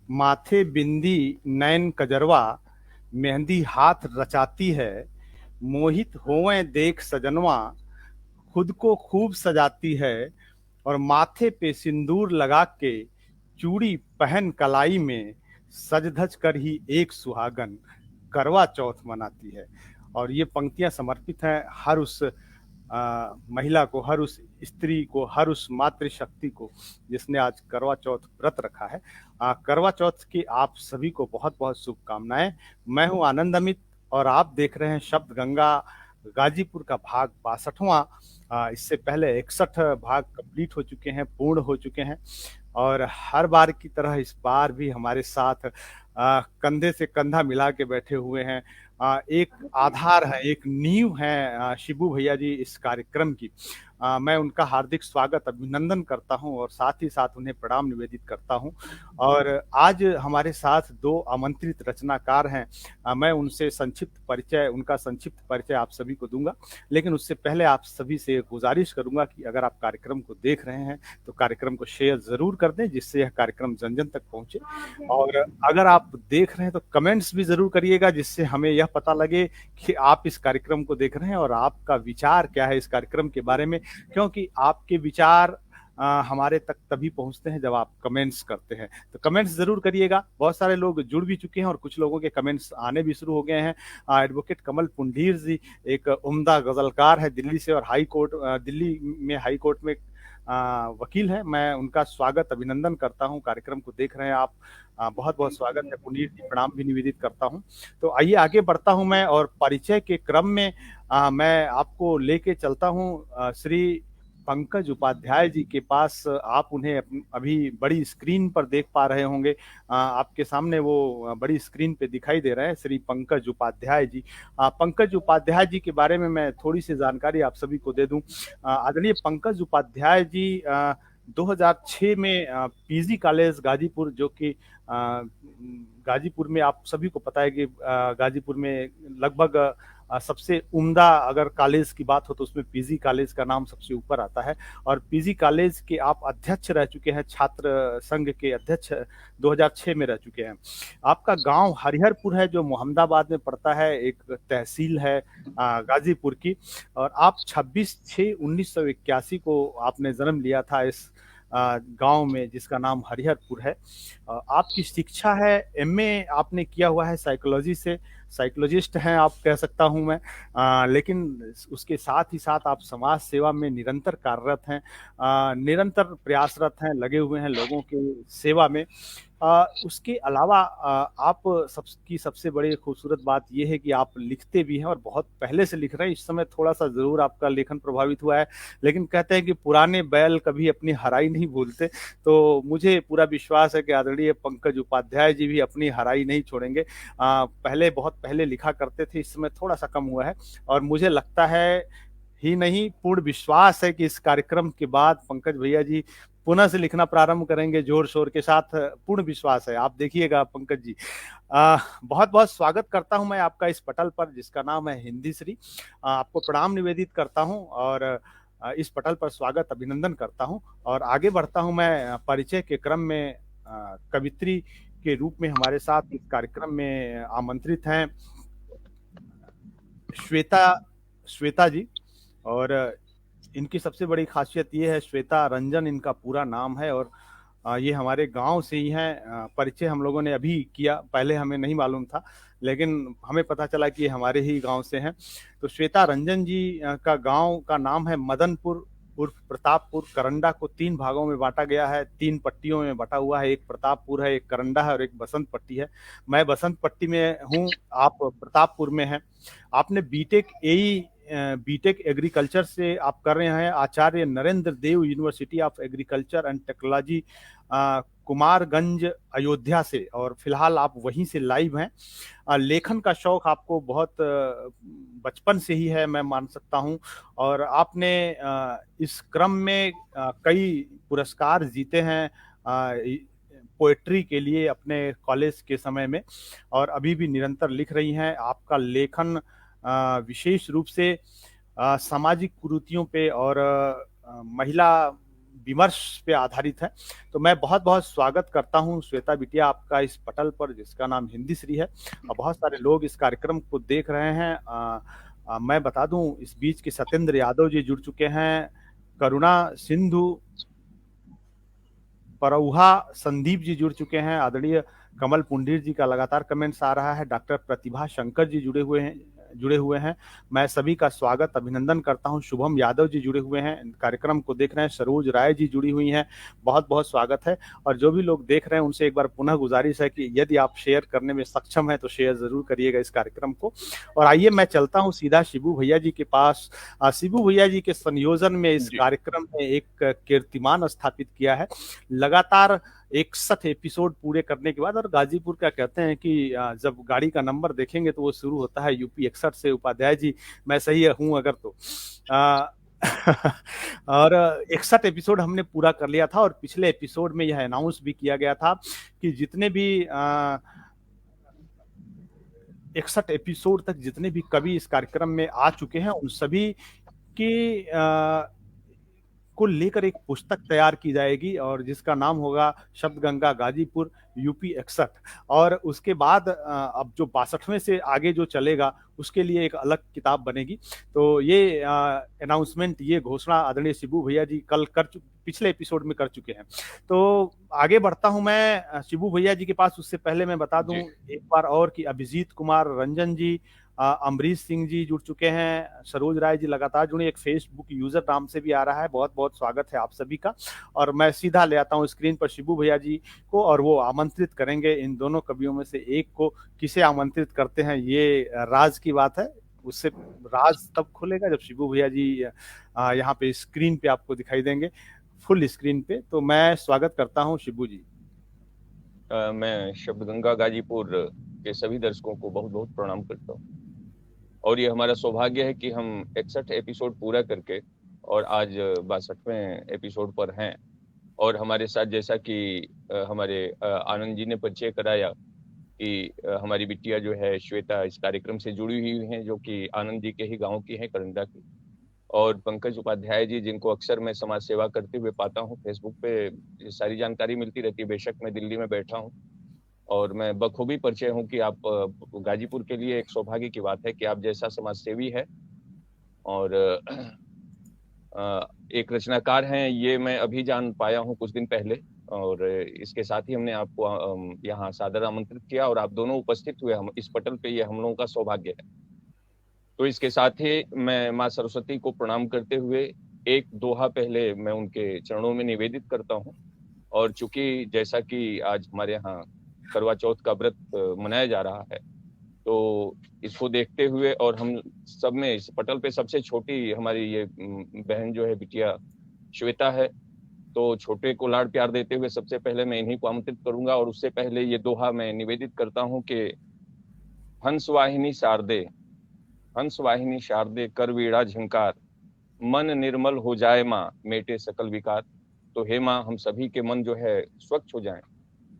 माथे बिंदी नैन कजरवा, मेहंदी हाथ रचाती है। मोहित होवें देख सजनवा, खुद को खूब सजाती है। और माथे पे सिंदूर लगा के, चूड़ी पहन कलाई में, सज धज कर ही एक सुहागन करवा चौथ मनाती है। और ये पंक्तियां समर्पित हैं हर उस महिला को, हर उस स्त्री को, हर उस मातृशक्ति को जिसने आज करवा चौथ व्रत रखा है। करवा चौथ की आप सभी को बहुत बहुत शुभकामनाएं। मैं हूं आनंद अमित और आप देख रहे हैं शब्द गंगा। गाजीपुर का भाग 62वां। इससे पहले 61 भाग कंप्लीट हो चुके हैं, पूर्ण हो चुके हैं। और हर बार की तरह इस बार भी हमारे साथ कंधे से कंधा मिला के बैठे हुए हैं। एक आधार है, एक नींव है शिबू भैया जी इस कार्यक्रम की। मैं उनका हार्दिक स्वागत अभिनंदन करता हूं और साथ ही साथ उन्हें प्रणाम निवेदित करता हूं। और आज हमारे साथ दो आमंत्रित रचनाकार हैं। मैं उनसे उनका संक्षिप्त परिचय आप सभी को दूंगा, लेकिन उससे पहले आप सभी से गुजारिश करूंगा कि अगर आप कार्यक्रम को देख रहे हैं तो कार्यक्रम को शेयर जरूर कर दें, जिससे यह कार्यक्रम जन जन तक पहुंचे। और अगर आप देख रहे हैं तो कमेंट्स भी जरूर करिएगा, जिससे हमें यह पता लगे कि आप इस कार्यक्रम को देख रहे हैं और आपका विचार क्या है इस कार्यक्रम के बारे में। क्योंकि आपके विचार हमारे तक तभी पहुंचते हैं जब आप कमेंट्स करते हैं। तो कमेंट्स जरूर करिएगा। बहुत सारे लोग जुड़ भी चुके हैं और कुछ लोगों के कमेंट्स आने भी शुरू हो गए हैं। एडवोकेट कमल पुंडीर जी एक उम्दा गजलकार है दिल्ली से, और दिल्ली में हाई कोर्ट में वकील है। मैं उनका स्वागत अभिनंदन करता हूं। कार्यक्रम को देख रहे हैं आप, बहुत बहुत स्वागत है पुनीत जी, प्रणाम भी निवेदित करता हूं। तो आइए आगे बढ़ता हूं मैं, और परिचय के क्रम में मैं आपको लेके चलता हूं श्री पंकज उपाध्याय जी के पास। आप उन्हें अभी बड़ी स्क्रीन पर देख पा रहे होंगे। आपके सामने वो बड़ी स्क्रीन पे दिखाई दे रहे हैं, श्री पंकज उपाध्याय जी। पंकज उपाध्याय जी के बारे में मैं थोड़ी सी जानकारी आप सभी को दे दूं। आदरणीय पंकज उपाध्याय जी 2006 में पीजी कॉलेज गाजीपुर, जो कि गाजीपुर में आप सभी को पता है कि गाजीपुर में लगभग सबसे उम्दा अगर कॉलेज की बात हो तो उसमें पीजी कॉलेज का नाम सबसे ऊपर आता है। और पीजी कॉलेज के आप अध्यक्ष रह चुके हैं, छात्र संघ के अध्यक्ष 2006 में रह चुके हैं। आपका गांव हरिहरपुर है, जो मोहम्मदाबाद में पड़ता है, एक तहसील है गाजीपुर की। और आप 26/6/1981 को आपने जन्म लिया था इस गांव में, जिसका नाम हरिहरपुर है। आपकी शिक्षा है एमए आपने किया हुआ है साइकोलॉजी से। साइकोलॉजिस्ट हैं आप, कह सकता हूं मैं। लेकिन उसके साथ ही साथ आप समाज सेवा में निरंतर कार्यरत हैं, निरंतर प्रयासरत हैं, लगे हुए हैं लोगों की सेवा में। उसके अलावा आप सबकी सबसे बड़ी खूबसूरत बात यह है कि आप लिखते भी हैं, और बहुत पहले से लिख रहे हैं। इस समय थोड़ा सा जरूर आपका लेखन प्रभावित हुआ है, लेकिन कहते हैं कि पुराने बैल कभी अपनी हराई नहीं भूलते। तो मुझे पूरा विश्वास है कि आदरणीय पंकज उपाध्याय जी भी अपनी हराई नहीं छोड़ेंगे। पहले बहुत पहले लिखा करते थे, इस समय थोड़ा सा कम हुआ है। और मुझे लगता है ही नहीं, पूर्ण विश्वास है कि इस कार्यक्रम के बाद पंकज भैया जी पुनः से लिखना प्रारंभ करेंगे जोर शोर के साथ। पूर्ण विश्वास है, आप देखिएगा पंकज जी। बहुत बहुत स्वागत करता हूं मैं आपका इस पटल पर, जिसका नाम है हिंदी श्री। आपको प्रणाम निवेदित करता हूं और इस पटल पर स्वागत अभिनंदन करता हूं। और आगे बढ़ता हूं मैं परिचय के क्रम में। कवित्री के रूप में हमारे साथ इस कार्यक्रम में आमंत्रित हैं श्वेता श्वेता जी। और इनकी सबसे बड़ी खासियत ये है, श्वेता रंजन इनका पूरा नाम है। और ये हमारे गांव से ही हैं। परिचय हम लोगों ने अभी किया, पहले हमें नहीं मालूम था, लेकिन हमें पता चला कि ये हमारे ही गांव से हैं। तो श्वेता रंजन जी का गांव का नाम है मदनपुर उर्फ प्रतापपुर। करंडा को 3 भागों में बांटा गया है, 3 पट्टियों में बटा हुआ है। एक प्रतापपुर है, एक करंडा है और एक बसंत पट्टी है। मैं बसंत पट्टी में हूँ, आप प्रतापपुर में हैं। आपने बीटेक एग्रीकल्चर से आप कर रहे हैं, Acharya Narendra Dev university of agriculture and technology Kumarganj Ayodhya से, और फिलहाल आप वहीं से लाइव हैं। लेखन का शौक आपको बहुत बचपन से ही है, मैं मान सकता हूं। और आपने इस क्रम में कई पुरस्कार जीते हैं पोएट्री के लिए अपने कॉलेज के समय में, और अभी भी निरंतर लिख रही हैं। आपका लेखन विशेष रूप से सामाजिक कुरीतियों पे और महिला विमर्श पे आधारित है। तो मैं बहुत बहुत स्वागत करता हूं श्वेता बिटिया आपका इस पटल पर, जिसका नाम हिंदी श्री है, और बहुत सारे लोग इस कार्यक्रम को देख रहे हैं। मैं बता दूं, इस बीच के सत्येंद्र यादव जी जुड़ चुके हैं, करुणा सिंधु, परौहा संदीप जी जुड़ चुके हैं, आदरणीय कमल पुंडीर जी का लगातार कमेंट्स आ रहा है, डॉक्टर प्रतिभा शंकर जी जुड़े हुए हैं। मैं सभी का स्वागत अभिनंदन करता हूं। शुभम यादव जी जुड़े हुए हैं, कार्यक्रम को देख रहे हैं। सरोज राय जी जुड़ी हुई हैं, बहुत बहुत स्वागत है। और जो भी लोग देख रहे हैं उनसे एक बार पुनः गुजारिश है कि यदि आप शेयर करने में सक्षम है तो शेयर जरूर करिएगा इस कार्यक्रम को। और आइए मैं चलता हूं सीधा शिबू भैया जी के पास। शिबू भैया जी के संयोजन में इस कार्यक्रम में एक कीर्तिमान स्थापित किया है। लगातार 61 एपिसोड पूरे करने के बाद, और गाजीपुर क्या कहते हैं कि जब गाड़ी का नंबर देखेंगे तो वो शुरू होता है यूपी 61 से। उपाध्याय जी, मैं सही हूं अगर तो और 61 एपिसोड हमने पूरा कर लिया था, और पिछले एपिसोड में यह अनाउंस भी किया गया था कि जितने भी 61 एपिसोड तक जितने भी कवि इस कार्यक्रम में आ चुके हैं उन सभी की को लेकर एक पुस्तक तैयार की जाएगी, और जिसका नाम होगा शब्द गंगा गाजीपुर यूपी 61। और उसके बाद अब जो 62वें से आगे जो चलेगा उसके लिए एक अलग किताब बनेगी। तो ये अनाउंसमेंट, ये घोषणा आदरणीय शिबू भैया जी कल पिछले एपिसोड में कर चुके हैं। तो आगे बढ़ता हूं मैं शिबू भैया जी के पास। उससे पहले मैं बता दूं एक बार और कि अभिजीत कुमार रंजन जी, अमरीश सिंह जी जुड़ चुके हैं, सरोज राय जी लगातार जुड़े, एक फेसबुक यूजर नाम से भी आ रहा है। बहुत बहुत स्वागत है आप सभी का। और मैं सीधा ले आता हूं स्क्रीन पर शिबू भैया जी को, और वो आमंत्रित करेंगे इन दोनों कवियों में से एक को। किसे आमंत्रित करते हैं ये राज की बात है, उससे राज तब खुलेगा जब शिबू भैया जी यहाँ पे स्क्रीन पे आपको दिखाई देंगे, फुल स्क्रीन पे। तो मैं स्वागत करता हूँ शिबू जी। मैं शब्द गंगा गाजीपुर के सभी दर्शकों को बहुत बहुत प्रणाम करता हूँ। और ये हमारा सौभाग्य है कि हम 61 एपिसोड पूरा करके और आज 62वें एपिसोड पर हैं। और हमारे साथ, जैसा कि हमारे आनंद जी ने परिचय कराया कि हमारी बिटिया जो है श्वेता इस कार्यक्रम से जुड़ी हुई हैं, जो कि आनंद जी के ही गांव की हैं, करंदा की। और पंकज उपाध्याय जी, जिनको अक्सर मैं समाज सेवा करते हुए पाता हूँ, फेसबुक पे सारी जानकारी मिलती रहती है। बेशक मैं दिल्ली में बैठा हूँ और मैं बखूबी परिचय हूँ कि आप गाजीपुर के लिए एक सौभाग्य की बात है कि आप जैसा समाज सेवी है और एक रचनाकार हैं, ये मैं अभी जान पाया हूँ कुछ दिन पहले। और इसके साथ ही हमने आपको यहाँ सादर आमंत्रित किया और आप दोनों उपस्थित हुए हम इस पटल पे, ये हम लोगों का सौभाग्य है। तो इसके साथ ही मैं माँ सरस्वती को प्रणाम करते हुए एक दोहा पहले मैं उनके चरणों में निवेदित करता हूँ। और चूंकि जैसा कि आज हमारे यहाँ करवा चौथ का व्रत मनाया जा रहा है, तो इसको देखते हुए और हम सब में इस पटल पे सबसे छोटी हमारी ये बहन जो है बिटिया श्वेता है, तो छोटे को लाड प्यार देते हुए सबसे पहले मैं इन्हीं को आमंत्रित करूंगा। और उससे पहले ये दोहा मैं निवेदित करता हूँ कि हंस वाहिनी शारदे कर वीणा झंकार, मन निर्मल हो जाए माँ मेटे सकल विकार। तो हे माँ, हम सभी के मन जो है स्वच्छ हो जाएं,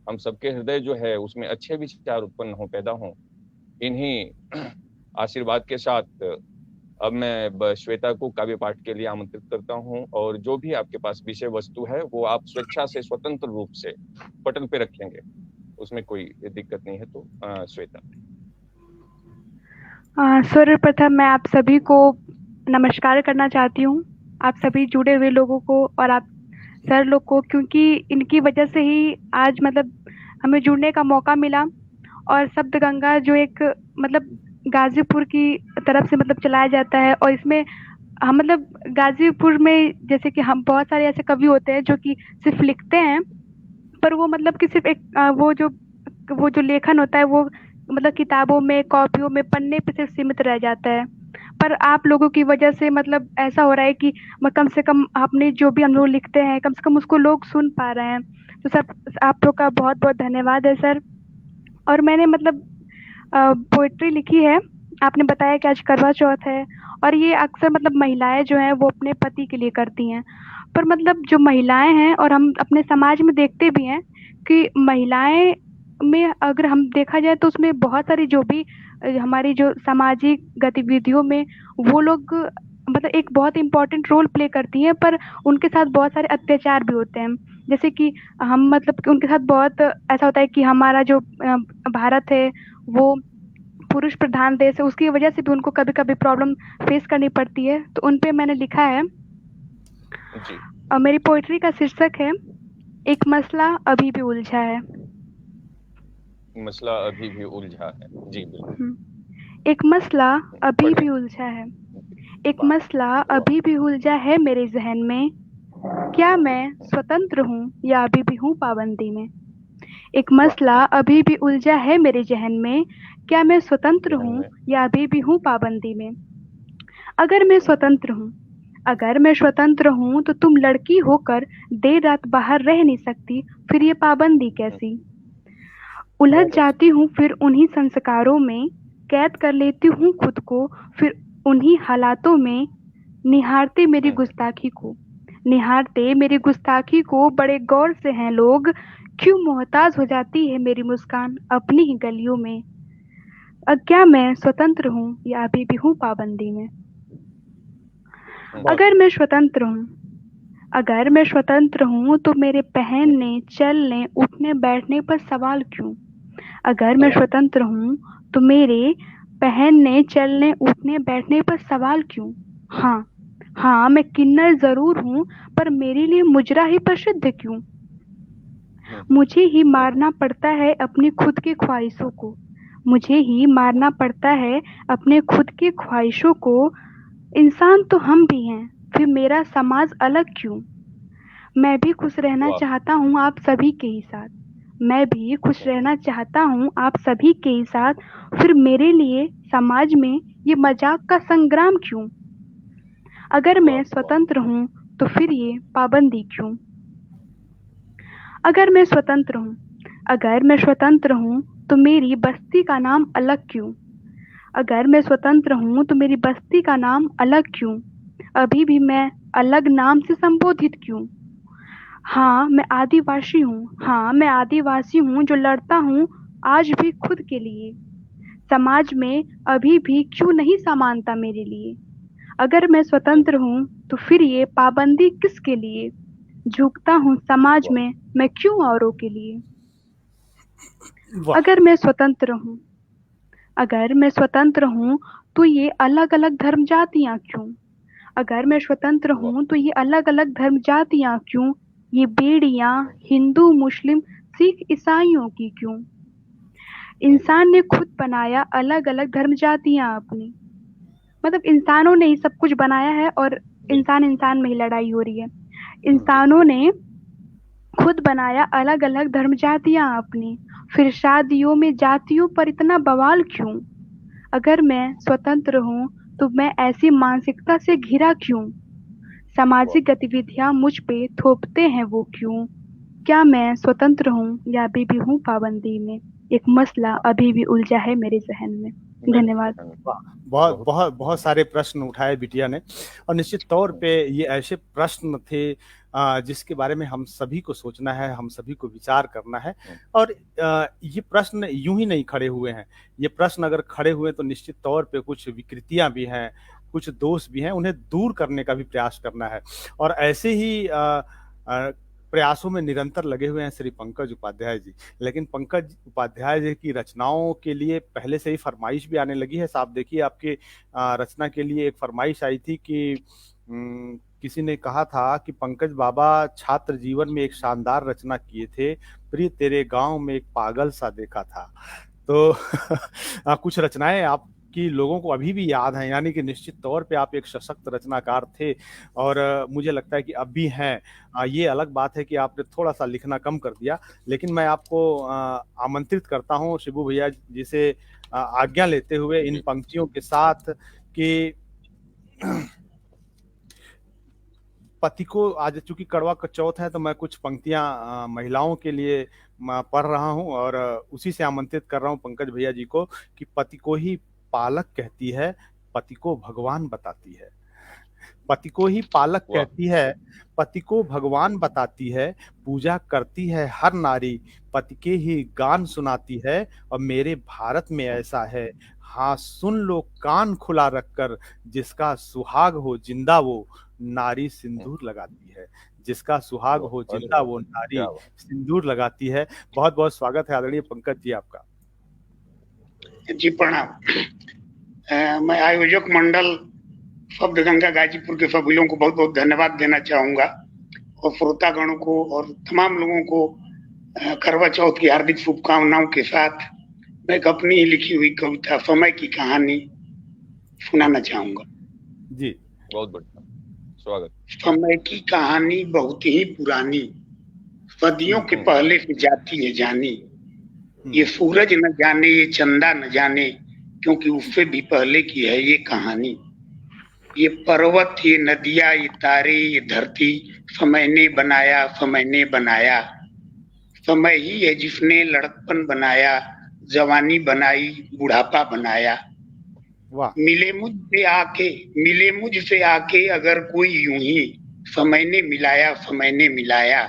हम सबके हृदय जो है उसमें अच्छे विचार उत्पन्न हो, पैदा हों। इन्हीं आशीर्वाद के साथ अब मैं श्वेता को काव्य पाठ के लिए आमंत्रित करता हूं, और जो भी आपके पास विषय वस्तु है वो आप स्वेच्छा से स्वतंत्र रूप से पटल पे रखेंगे, उसमें कोई दिक्कत नहीं है। तो श्वेता। सर्वप्रथम मैं आप सभी को नमस्कार करना चाहती हूँ, आप सभी जुड़े हुए लोगों को और आप सर लोग को, क्योंकि इनकी वजह से ही आज मतलब हमें जुड़ने का मौका मिला। और शब्द गंगा जो एक मतलब गाजीपुर की तरफ से मतलब चलाया जाता है, और इसमें हम मतलब गाजीपुर में जैसे कि हम बहुत सारे ऐसे कवि होते हैं जो कि सिर्फ लिखते हैं, पर वो मतलब कि सिर्फ एक वो जो लेखन होता है वो मतलब किताबों में, कॉपियों में, पन्ने पे सिर्फ सीमित रह जाता है। पर आप लोगों की वजह से मतलब ऐसा हो रहा है कि कम से कम अपने जो भी हम लोग लिखते हैं कम से कम उसको लोग सुन पा रहे हैं। तो सर आप लोग का बहुत बहुत धन्यवाद है सर। और मैंने मतलब पोएट्री लिखी है। आपने बताया कि आज करवा चौथ है, और ये अक्सर मतलब महिलाएं जो हैं वो अपने पति के लिए करती हैं। पर मतलब जो महिलाएं हैं, और हम अपने समाज में देखते भी हैं कि महिलाएं में अगर हम देखा जाए तो उसमें बहुत सारी जो भी हमारी जो सामाजिक गतिविधियों में वो लोग मतलब एक बहुत इम्पोर्टेंट रोल प्ले करती हैं, पर उनके साथ बहुत सारे अत्याचार भी होते हैं। जैसे कि हम मतलब कि उनके साथ बहुत ऐसा होता है कि हमारा जो भारत है वो पुरुष प्रधान देश है, उसकी वजह से भी उनको कभी-कभी प्रॉब्लम फेस करनी पड़ती है। तो उन पे मैंने लिखा है, जी। मेरी पोएट्री का शीर्षक है, एक मसला अभी भी उलझा है। मसला अभी भी उलझा है। जी बिल्कुल। एक मसला अभी पढ़िए। भी उलझा है। एक वाह। मसला वाह। अभी भी उलझा है मेरे ज़हन में, क्या मैं स्वतंत्र हूँ या अभी भी हूँ पाबंदी में? एक वाह। मसला अभी भी उलझा है मेरे ज़हन में, क्या मैं स्वतंत्र जहन हूँ में। या अभी भी हूँ पाबंदी में? अगर मैं स्वतंत्र हूँ अगर मैं स्वतंत्र हूँ तो तुम लड़की होकर देर रात बाहर रह नहीं सकती, फिर ये पाबंदी कैसी? उलझ बहुत अच्छे। जाती हूँ फिर उन्हीं संस्कारों में, कैद कर लेती हूँ खुद को फिर उन्हीं हालातों में, निहारते मेरी गुस्ताखी को निहारते मेरी गुस्ताखी को बड़े गौर से हैं लोग, क्यों मोहताज हो जाती है मेरी मुस्कान अपनी ही गलियों में? क्या मैं स्वतंत्र हूँ या अभी भी हूँ पाबंदी में? बहुत अगर मैं अच्छे। स्वतंत्र हूँ अगर मैं स्वतंत्र हूँ तो मेरे पहनने, चलने, उठने बैठने पर सवाल क्यों? अगर मैं सवाल। स्वतंत्र हूँ तो मेरे पहनने, चलने, उठने बैठने पर सवाल क्यों? हाँ, हाँ मैं किन्नर ज़रूर हूँ, पर मेरे लिए मुजरा ही प्रसिद्ध क्यों? मुझे ही मारना पड़ता है अपनी खुद की ख्वाहिशों को मुझे ही मारना पड़ता है अपने खुद की ख्वाहिशों को। इंसान तो हम भी हैं, फिर मेरा समाज अलग क्यों? मैं भी खुश रहना वाह। चाहता हूँ आप सभी के ही साथ मैं भी खुश रहना चाहता हूँ आप सभी के ही साथ, फिर मेरे लिए समाज में ये मजाक का संग्राम क्यों? अगर वाह। मैं वाह। स्वतंत्र हूँ तो फिर ये पाबंदी क्यों? अगर मैं स्वतंत्र हूँ अगर मैं स्वतंत्र हूँ तो मेरी बस्ती का नाम अलग क्यों? अगर मैं स्वतंत्र हूँ तो मेरी बस्ती का नाम अलग क्यों? अभी भी मैं अलग नाम से संबोधित क्यों? हाँ मैं आदिवासी हूँ जो लड़ता हूँ आज भी खुद के लिए। समाज में अभी भी क्यों नहीं समानता मेरे लिए? अगर मैं स्वतंत्र हूँ तो फिर ये पाबंदी किसके लिए? झुकता हूँ समाज वाह। में मैं क्यों औरों के लिए? वाह। अगर मैं स्वतंत्र हूँ अगर मैं स्वतंत्र हूँ तो ये अलग अलग धर्म जातियाँ क्यों? अगर मैं स्वतंत्र वाह। हूँ तो ये अलग अलग धर्म जातियाँ क्यों? ये बेड़ियाँ हिंदू मुस्लिम सिख ईसाइयों की क्यों? इंसान ने खुद बनाया अलग अलग धर्म जातियाँ अपनी, मतलब इंसानों ने ही सब कुछ बनाया है और बिल्कुल। इंसान इंसान में ही लड़ाई हो रही है। जी। इंसानों ने खुद बनाया अलग अलग धर्म जातियाँ अपनी, फिर शादियों में जातियों पर इतना बवाल क्यों? अगर मैं स्वतंत्र हूँ तो मैं ऐसी मानसिकता से घिरा क्यों? वाह। सामाजिक गतिविधियाँ मुझ पे थोपते हैं वो क्यों? क्या मैं स्वतंत्र हूँ या अभी भी हूँ पाबंदी में? एक मसला अभी भी उलझा है मेरे ज़हन में। मेरे धन्यवाद। जहन में। वाह। बहुत बहुत। बहुत बहुत सारे प्रश्न उठाए बिटिया ने, और निश्चित तौर पे ये ऐसे प्रश्न थे जिसके बारे में हम सभी को सोचना है, हम सभी को विचार करना है। और ये प्रश्न यूं ही नहीं खड़े हुए हैं। ये प्रश्न अगर खड़े हुए तो निश्चित तौर पे कुछ विकृतियां भी हैं, कुछ दोष भी हैं, उन्हें दूर करने का भी प्रयास करना है। और ऐसे ही अ, प्रयासों में निरंतर लगे हुए हैं श्री पंकज उपाध्याय जी। लेकिन पंकज उपाध्याय जी की रचनाओं के लिए पहले से ही फरमाइश भी आने लगी है। साहब देखिए, आपके रचना के लिए एक फरमाइश आई थी कि किसी ने कहा था कि पंकज बाबा छात्र जीवन में एक शानदार रचना किए थे, प्रिय तेरे गांव में एक पागल सा देखा था। तो कुछ रचनाएं आपकी लोगों को अभी भी याद हैं, यानी कि निश्चित तौर पे आप एक सशक्त रचनाकार थे, और मुझे लगता है कि अब भी हैं। ये अलग बात है कि आपने थोड़ा सा लिखना कम कर दिया, लेकिन मैं आपको आमंत्रित करता हूँ शिबू भैया जी से आज्ञा लेते हुए इन जी। पंक्तियों के साथ कि पति को, आज चूंकि कड़वा चौथ है तो मैं कुछ पंक्तियां महिलाओं के लिए पढ़ रहा हूं, और उसी से आमंत्रित कर रहा हूं पंकज भैया जी को कि पति को ही पालक कहती है, पति को भगवान बताती है। पति को ही पालक वाह कहती है, पति को भगवान बताती है, पूजा करती है हर नारी, पति के ही गान सुनाती है, और मेरे भारत में ऐसा है, हाँ सुन लो कान खुला रखकर, जिसका सुहाग हो जिंदा वो नारी सिंदूर लगाती है, जिसका सुहाग वाह, हो अरे जिंदा वाह, वो क्या नारी बात। सिंदूर लगाती है। बहुत बहुत स्वागत है आदरणीय पंकज जी आपका। जी प्रणाम। मैं आयोजक मंडल शब्द गंगा गाजीपुर के सभी लोगों को बहुत बहुत धन्यवाद देना चाहूंगा, और श्रोतागणों को और तमाम लोगों को करवा चौथ की हार्दिक शुभकामनाओं के साथ मैं एक अपनी ही लिखी हुई कविता समय की कहानी सुनाना चाहूंगा। जी बहुत बढ़िया, स्वागत। समय की कहानी बहुत ही पुरानी, सदियों के पहले से जाती है जानी, ये सूरज न जाने ये चंदा न जाने, क्योंकि उससे भी पहले की है ये कहानी। ये पर्वत ये नदियां ये तारे ये धरती समय ने बनाया, समय ने बनाया। समय ही है जिसने लड़कपन बनाया, जवानी बनाई बुढ़ापा बनाया। मिले मुझसे आके अगर कोई यूं ही, समय ने मिलाया, समय ने मिलाया।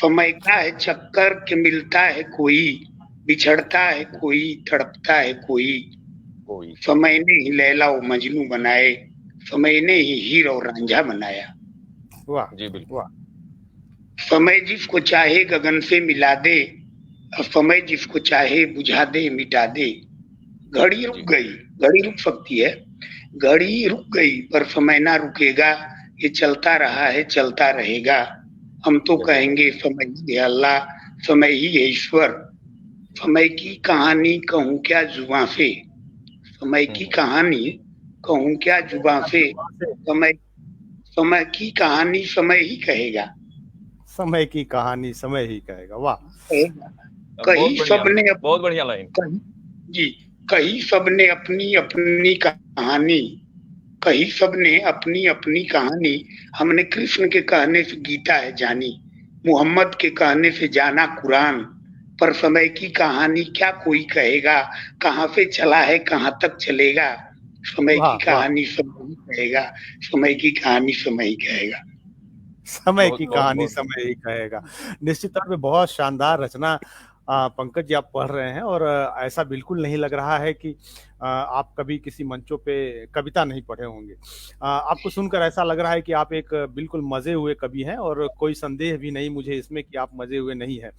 समय का है चक्कर के मिलता है कोई, बिछड़ता है कोई, तड़पता है कोई। समय ने ही लैला और मजनू बनाए, समय ने ही हीर और रांझा बनाया। वाह जी बिल्कुल। समय जिसको चाहे गगन से मिला दे, और समय जिसको चाहे बुझा दे मिटा दे। घड़ी रुक गई, घड़ी रुक सकती है, घड़ी रुक गई पर समय ना रुकेगा, ये चलता रहा है चलता रहेगा। हम तो कहेंगे समय ही है अल्लाह, समय ही है ईश्वर। समय की कहानी कहूँ क्या जुबां से, समय की कहानी कहूँ क्या जुबां से, समय की कहानी समय ही कहेगा, समय की कहानी समय ही कहेगा। वाह, कहीं सबने बहुत बढ़िया लाइन जी, कहीं सबने अपनी अपनी कहानी, कहीं सबने अपनी अपनी कहानी। हमने कृष्ण के कहने से गीता है जानी, मोहम्मद के कहने से जाना कुरान। पर समय की कहानी क्या कोई कहेगा, कहाँ से चला है कहाँ तक चलेगा। समय की कहानी समय ही कहेगा, समय की कहानी समय ही कहेगा, समय की कहानी समय ही कहेगा। निश्चित तौर पे बहुत शानदार रचना पंकज जी आप पढ़ रहे हैं, और ऐसा बिल्कुल नहीं लग रहा है कि आप कभी किसी मंचों पे कविता नहीं पढ़े होंगे। आपको सुनकर ऐसा लग रहा है कि आप एक बिल्कुल मजे हुए कवि हैं, और कोई संदेह भी नहीं मुझे इसमें कि आप मजे हुए नहीं हैं।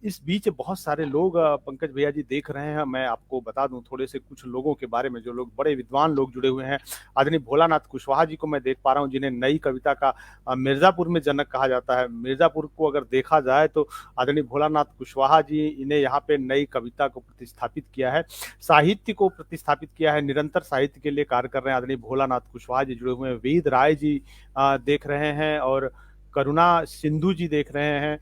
इस बीच बहुत सारे लोग पंकज भैया जी देख रहे हैं। मैं आपको बता दूं थोड़े से कुछ लोगों के बारे में, जो लोग बड़े विद्वान लोग जुड़े हुए हैं। आदरणीय भोलानाथ कुशवाहा जी को मैं देख पा रहा हूं, जिन्हें नई कविता का मिर्जापुर में जनक कहा जाता है। मिर्जापुर को अगर देखा जाए तो आदरणीय भोलानाथ कुशवाहा जी इन्हें यहाँ पे नई कविता को प्रतिस्थापित किया है, साहित्य को प्रतिस्थापित किया है, निरंतर साहित्य के लिए कार्य कर रहे हैं आदरणीय भोलानाथ कुशवाहा जी जुड़े हुए हैं। वेद राय जी देख रहे हैं, और करुणा सिंधु जी देख रहे हैं,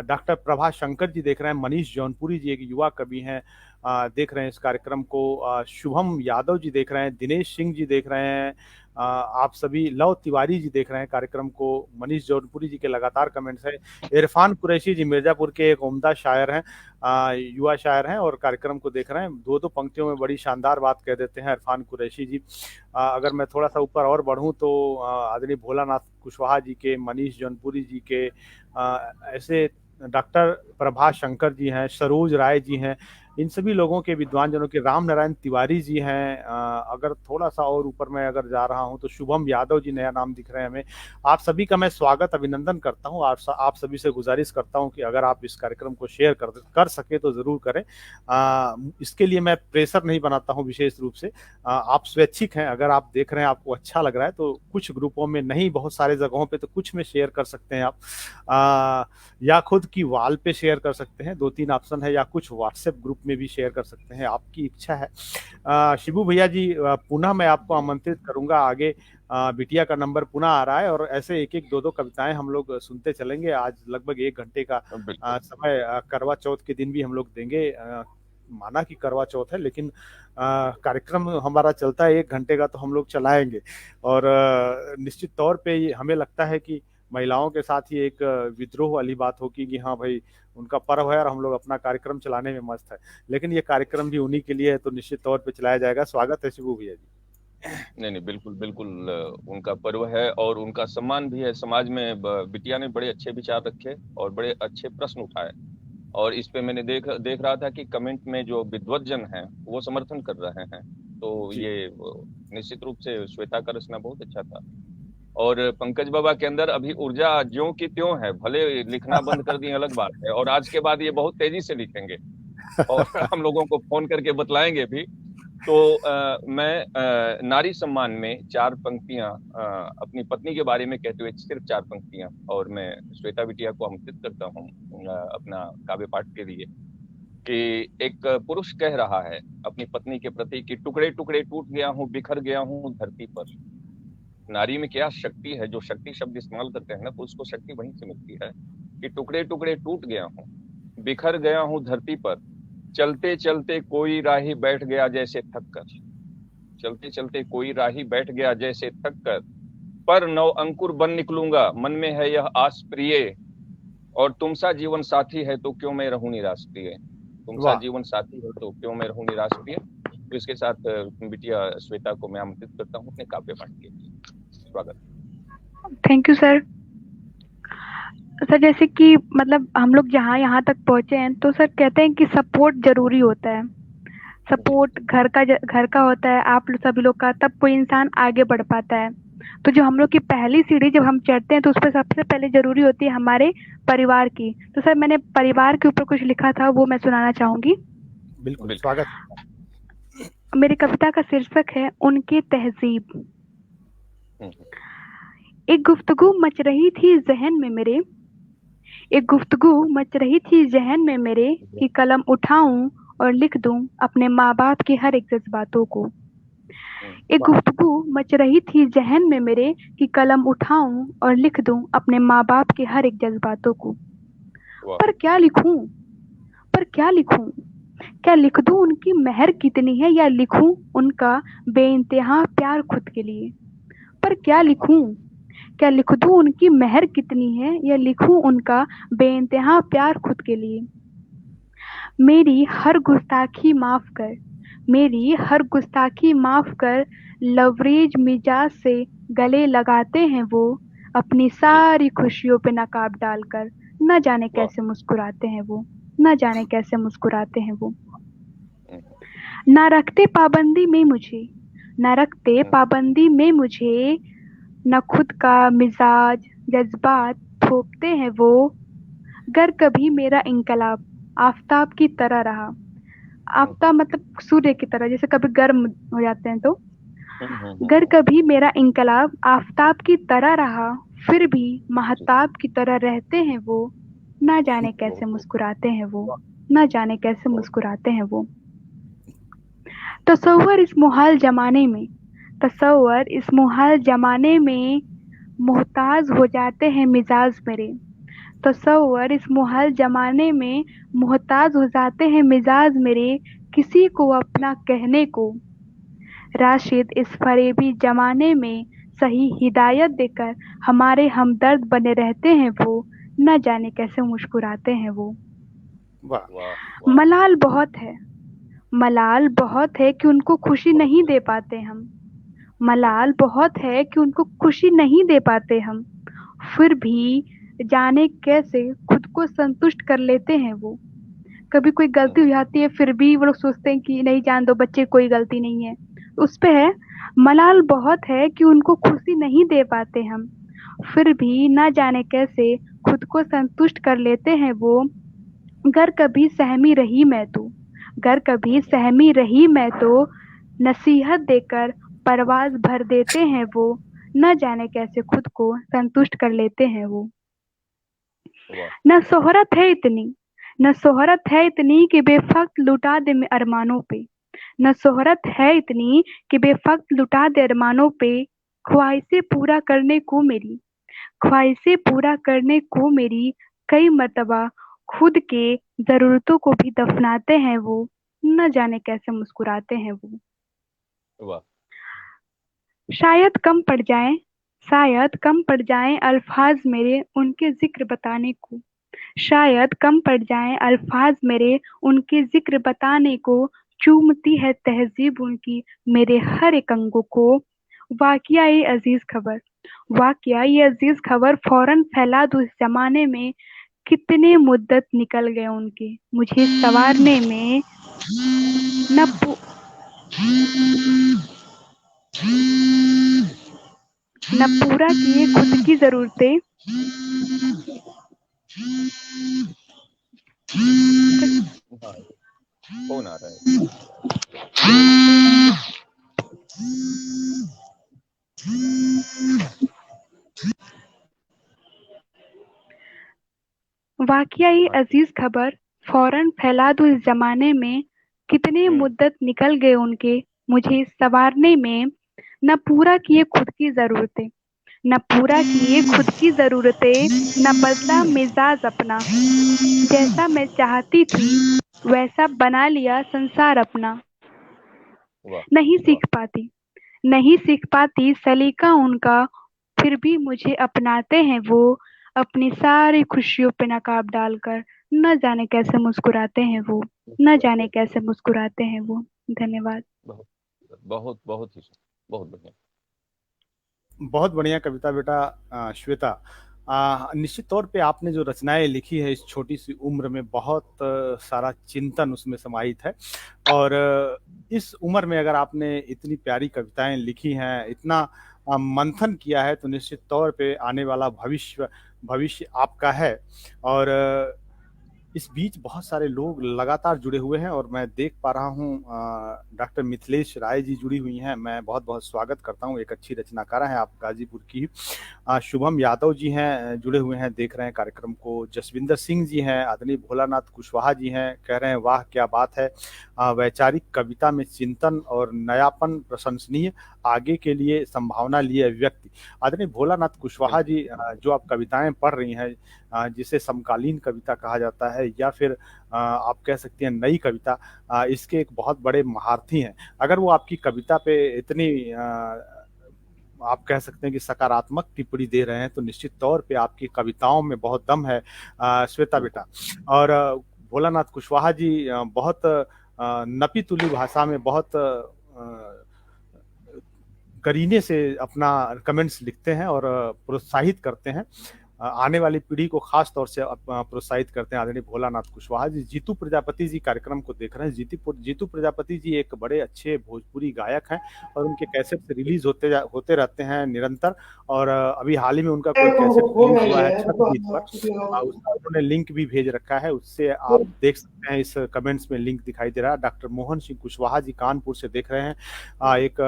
डॉक्टर प्रभा शंकर जी देख रहे हैं, मनीष जौनपुरी जी एक युवा कवि हैं देख रहे हैं इस कार्यक्रम को, शुभम यादव जी देख रहे हैं, दिनेश सिंह जी देख रहे हैं, आप सभी, लव तिवारी जी देख रहे हैं कार्यक्रम को, मनीष जौनपुरी जी के लगातार कमेंट्स हैं, इरफान कुरैशी जी मिर्जापुर के एक उम्दा शायर हैं, युवा शायर हैं और कार्यक्रम को देख रहे हैं। दो दो पंक्तियों में बड़ी शानदार बात कह देते हैं इरफान कुरैशी जी। अगर मैं थोड़ा सा ऊपर और बढ़ूं तो आदरणीय भोलानाथ कुशवाहा जी के, मनीष जौनपुरी जी के, ऐसे डॉक्टर प्रभा शंकर जी हैं, सरोज राय जी हैं, इन सभी लोगों के विद्वान जनों के, राम नारायण तिवारी जी हैं। अगर थोड़ा सा और ऊपर मैं अगर जा रहा हूं तो शुभम यादव जी नया नाम दिख रहे हैं हमें। आप सभी का मैं स्वागत अभिनंदन करता हूं। आप सभी से गुजारिश करता हूं कि अगर आप इस कार्यक्रम को शेयर कर सके तो जरूर करें। इसके लिए मैं प्रेशर नहीं बनाता हूं विशेष रूप से, आप स्वैच्छिक हैं। अगर आप देख रहे हैं आपको अच्छा लग रहा है तो कुछ ग्रुपों में, नहीं बहुत सारे जगहों पे तो कुछ में शेयर कर सकते हैं आप, या खुद की वॉल पे शेयर कर सकते हैं, 2-3 ऑप्शन है, या कुछ व्हाट्सएप ग्रुप में भी शेयर कर सकते हैं, आपकी इच्छा है। शिबू भैया जी पुनः मैं आपको आमंत्रित करूंगा आगे। बिटिया का नंबर पुनः आ रहा है, और ऐसे एक एक दो दो कविताएं हम लोग सुनते चलेंगे। आज लगभग 1 घंटे का समय करवा चौथ के दिन भी हम लोग देंगे। माना कि करवा चौथ है, लेकिन कार्यक्रम हमारा चलता है 1 घंटे का, तो हम लोग चलाएंगे। और निश्चित तौर पे हमें लगता है कि महिलाओं के साथ ही एक विद्रोह वाली बात होगी कि हाँ भाई उनका पर्व है और हम लोग अपना कार्यक्रम चलाने में मस्त है, लेकिन ये कार्यक्रम भी उन्हीं के लिए है, तो निश्चित तौर पे चलाया जाएगा। स्वागत है शिबू भैया जी। नहीं नहीं, बिल्कुल बिल्कुल, उनका पर्व है और उनका सम्मान भी है समाज में। बिटिया ने बड़े अच्छे विचार रखे और बड़े अच्छे प्रश्न उठाए, और इस पे मैंने देख रहा था कि कमेंट में जो विद्वज्जन हैं वो समर्थन कर रहे हैं। तो जी। ये निश्चित रूप से श्वेता का रचना बहुत अच्छा था। और पंकज बाबा के अंदर अभी ऊर्जा ज्यों की त्यों है, भले लिखना बंद कर दिए अलग बात है, और आज के बाद ये बहुत तेजी से लिखेंगे और हम लोगों को फोन करके बतलाएंगे भी। तो मैं नारी सम्मान में 4 पंक्तियां अपनी पत्नी के बारे में कहते हुए, सिर्फ 4 पंक्तियां, और मैं श्वेता बिटिया को आमंत्रित करता हूँ अपना काव्य पाठ के लिए, कि एक पुरुष कह रहा है अपनी पत्नी के प्रति कि टुकड़े टुकड़े टूट गया हूँ, बिखर गया हूँ धरती पर। नारी में क्या शक्ति है, जो शक्ति शब्द इस्तेमाल करते हैं ना, पुरुष को शक्ति वहीं से मिलती है कि टुकड़े टुकड़े टूट गया हूँ, बिखर गया हूँ धरती पर, चलते चलते कोई राही बैठ गया जैसे थक कर। चलते चलते कोई राही बैठ गया जैसे थक कर, पर नव अंकुर बन निकलूंगा, मन में है यह आस प्रिय, और तुम सा जीवन साथी है तो क्यों मैं रहूं निराश प्रिय। तुम सा वाह। जीवन साथी है तो क्यों मैं रहूं निराश प्रिय। तो इसके साथ बिटिया श्वेता को मैं आमंत्रित करता हूँ अपने काव्य पाठ के लिए। स्वागत। Thank you sir. सर जैसे कि मतलब हम लोग जहाँ यहाँ तक पहुँचे हैं, तो सर कहते हैं कि सपोर्ट जरूरी होता है। सपोर्ट घर का होता है, आप सभी लोग का, तब कोई इंसान आगे बढ़ पाता है। तो जो हम लोग की पहली सीढ़ी जब हम चढ़ते हैं, तो उस पर सबसे पहले जरूरी होती है हमारे परिवार की। तो सर मैंने परिवार के ऊपर कुछ लिखा था, वो मैं सुनाना चाहूंगी। बिल्कुल, स्वागत। मेरी कविता का शीर्षक है उनकी तहजीब। एक गुफ्तगू मच रही थी जहन में मेरे, एक गुफ्तगू मच रही थी जहन में मेरे, कि कलम उठाऊं और लिख दूं अपने माँ बाप के हर एक जज्बातों को। एक गुफ्तगू मच रही थी जहन में मेरे, कि कलम उठाऊं और लिख दूं अपने माँ बाप के हर एक जज्बातों को। पर क्या लिखूं, पर क्या लिखूं, क्या लिख दूं उनकी मेहर कितनी है, या लिखूं उनका बेइंतहा प्यार खुद के लिए। पर क्या लिखूं, क्या लिख दूं उनकी मेहर कितनी है, या लिखूं उनका बेइंतहा प्यार खुद के लिए। मेरी हर गुस्ताखी माफ कर, मेरी हर गुस्ताखी माफ कर, लवरेज मिजाज से गले लगाते हैं वो, अपनी सारी खुशियों पे नकाब डालकर। न जाने कैसे मुस्कुराते हैं वो, न जाने कैसे मुस्कुराते हैं वो। ना रखते पाबंदी में मुझे, न रखते पाबंदी में मुझे, न खुद का मिजाज जज्बात थोपते हैं वो। गर कभी मेरा इनकलाब आफताब की तरह रहा, आफताब मतलब सूर्य की तरह, जैसे कभी गर्म हो जाते हैं तो। गर कभी मेरा इनकलाब आफताब की तरह रहा, फिर भी महताब की तरह रहते हैं वो। ना जाने कैसे मुस्कुराते हैं वो, ना जाने कैसे मुस्कुराते हैं वो। तसव्वुर इस मुहाल जमाने में, तसव्वुर इस मुहाल जमाने में, मोहताज हो जाते हैं मिजाज मेरे। तसव्वुर इस मुहाल जमाने में, मोहताज हो जाते हैं मिजाज मेरे, किसी को अपना कहने को। राशिद इस फरेबी जमाने में, सही हिदायत देकर हमारे हमदर्द बने रहते हैं वो। न जाने कैसे मुस्कुराते हैं वो। मलाल बहुत है, मलाल बहुत है कि उनको खुशी नहीं दे पाते हम। मलाल बहुत है कि उनको खुशी नहीं दे पाते हम, फिर भी जाने कैसे खुद को संतुष्ट कर लेते हैं वो। कभी कोई गलती हो जाती है, फिर भी वो लोग सोचते हैं कि नहीं, जान दो बच्चे, कोई गलती नहीं है। उस पे है, मलाल बहुत है कि उनको खुशी नहीं दे पाते हम, फिर भी ना जाने कैसे खुद को संतुष्ट कर लेते हैं वो। गर कभी सहमी रही मैं तो, गर कभी सहमी रही मैं तो, नसीहत देकर परवाज भर देते हैं वो। न जाने कैसे खुद को संतुष्ट कर लेते हैं वो। न शोहरत है इतनी, न शोहरत है इतनी कि बेफक्त लुटा दे अरमानों पे। न शोहरत है इतनी कि बेफक्त लुटा दे अरमानों पे, ख्वाहिशें पूरा करने को मेरी, ख्वाहिशें पूरा करने को मेरी, कई मर्तबा खुद के जरूरतों को भी दफनाते हैं वो। न जाने कैसे मुस्कुराते हैं वो। शायद कम पड़ जाएं, शायद कम पड़ जाएं अल्फाज मेरे उनके जिक्र बताने को। शायद कम पड़ जाएं अल्फाज मेरे उनके जिक्र बताने को, चूमती है तहजीब उनकी मेरे हर एक अंगों को। वाकया ये अजीज खबर, वाकया ये अजीज खबर फौरन फैला दूं इस जमाने में। कितने मुद्दत निकल गए उनके मुझे संवारने में। न पू, न पूरा किए खुद की जरूरतें। हाँ, फोन आ रहा है। वाकया ये अजीज खबर फौरन फैला दूं इस जमाने में। कितने मुद्दत निकल गए उनके मुझे संवारने में। न पूरा किए खुद की जरूरतें, न पूरा किए खुद की जरूरतें, न बदला मिजाज अपना। जैसा मैं चाहती थी वैसा बना लिया संसार अपना। वाह नहीं वाह, सीख पाती, नहीं सीख पाती सलीका उनका, फिर भी मुझे अपनाते हैं वो। अपनी सारी खुशियों पे नकाब डालकर न जाने कैसे मुस्कुराते हैं वो, न जाने कैसे मुस्कुराते हैं वो। धन्यवाद। बहुत बहुत बहुत ही बहुत बढ़िया। बहुत बढ़िया कविता बेटा श्वेता। निश्चित तौर पे आपने जो रचनाएं लिखी है इस छोटी सी उम्र में बहुत सारा चिंतन उसमें समाहित है। और इस उम्र में अगर आपने इतनी प्यारी कविताएं लिखी हैं, इतना मंथन किया है, तो निश्चित तौर पे आने वाला भविष्य भविष्य आपका है। और इस बीच बहुत सारे लोग लगातार जुड़े हुए हैं और मैं देख पा रहा हूँ डॉक्टर मिथिलेश राय जी जुड़ी हुई हैं। मैं बहुत बहुत स्वागत करता हूँ, एक अच्छी रचनाकार हैं आप, गाजीपुर की। शुभम यादव जी हैं, जुड़े हुए हैं, देख रहे हैं कार्यक्रम को। जसविंदर सिंह जी हैं, आदरणीय भोलानाथ कुशवाहा जी हैं, कह रहे हैं वाह क्या बात है, वैचारिक कविता में चिंतन और नयापन प्रशंसनीय, आगे के लिए संभावना लिए अभिव्यक्ति। आदरणीय भोलानाथ कुशवाहा जी, जो आप कविताएं पढ़ रही हैं, जिसे समकालीन कविता कहा जाता है या फिर आप कह सकती हैं नई कविता, इसके एक बहुत बड़े महारथी हैं। अगर वो आपकी कविता पे इतनी आप कह सकते हैं कि सकारात्मक टिप्पणी दे रहे हैं, तो निश्चित तौर पे आपकी कविताओं में बहुत दम है श्वेता बेटा। और भोलानाथ कुशवाहा जी बहुत नपी तुली भाषा में बहुत करीने से अपना कमेंट्स लिखते हैं और प्रोत्साहित करते हैं, आने वाली पीढ़ी को खास तौर से प्रोत्साहित करते हैं आदरणीय भोलानाथ कुशवाहा जी। जीतू प्रजापति जी कार्यक्रम को देख रहे हैं। जीतू प्रजापति जी एक बड़े अच्छे भोजपुरी गायक हैं और उनके कैसेट रिलीज होते रहते हैं निरंतर। और अभी हाल ही में उनका कोई कैसेट रिलीज हुआ है छठ गीत पर, उसका उन्होंने लिंक भी भेज रखा है, उससे आप देख सकते हैं। इस कमेंट्स में लिंक दिखाई दे रहा है। डॉक्टर मोहन सिंह कुशवाहा जी कानपुर से देख रहे हैं, एक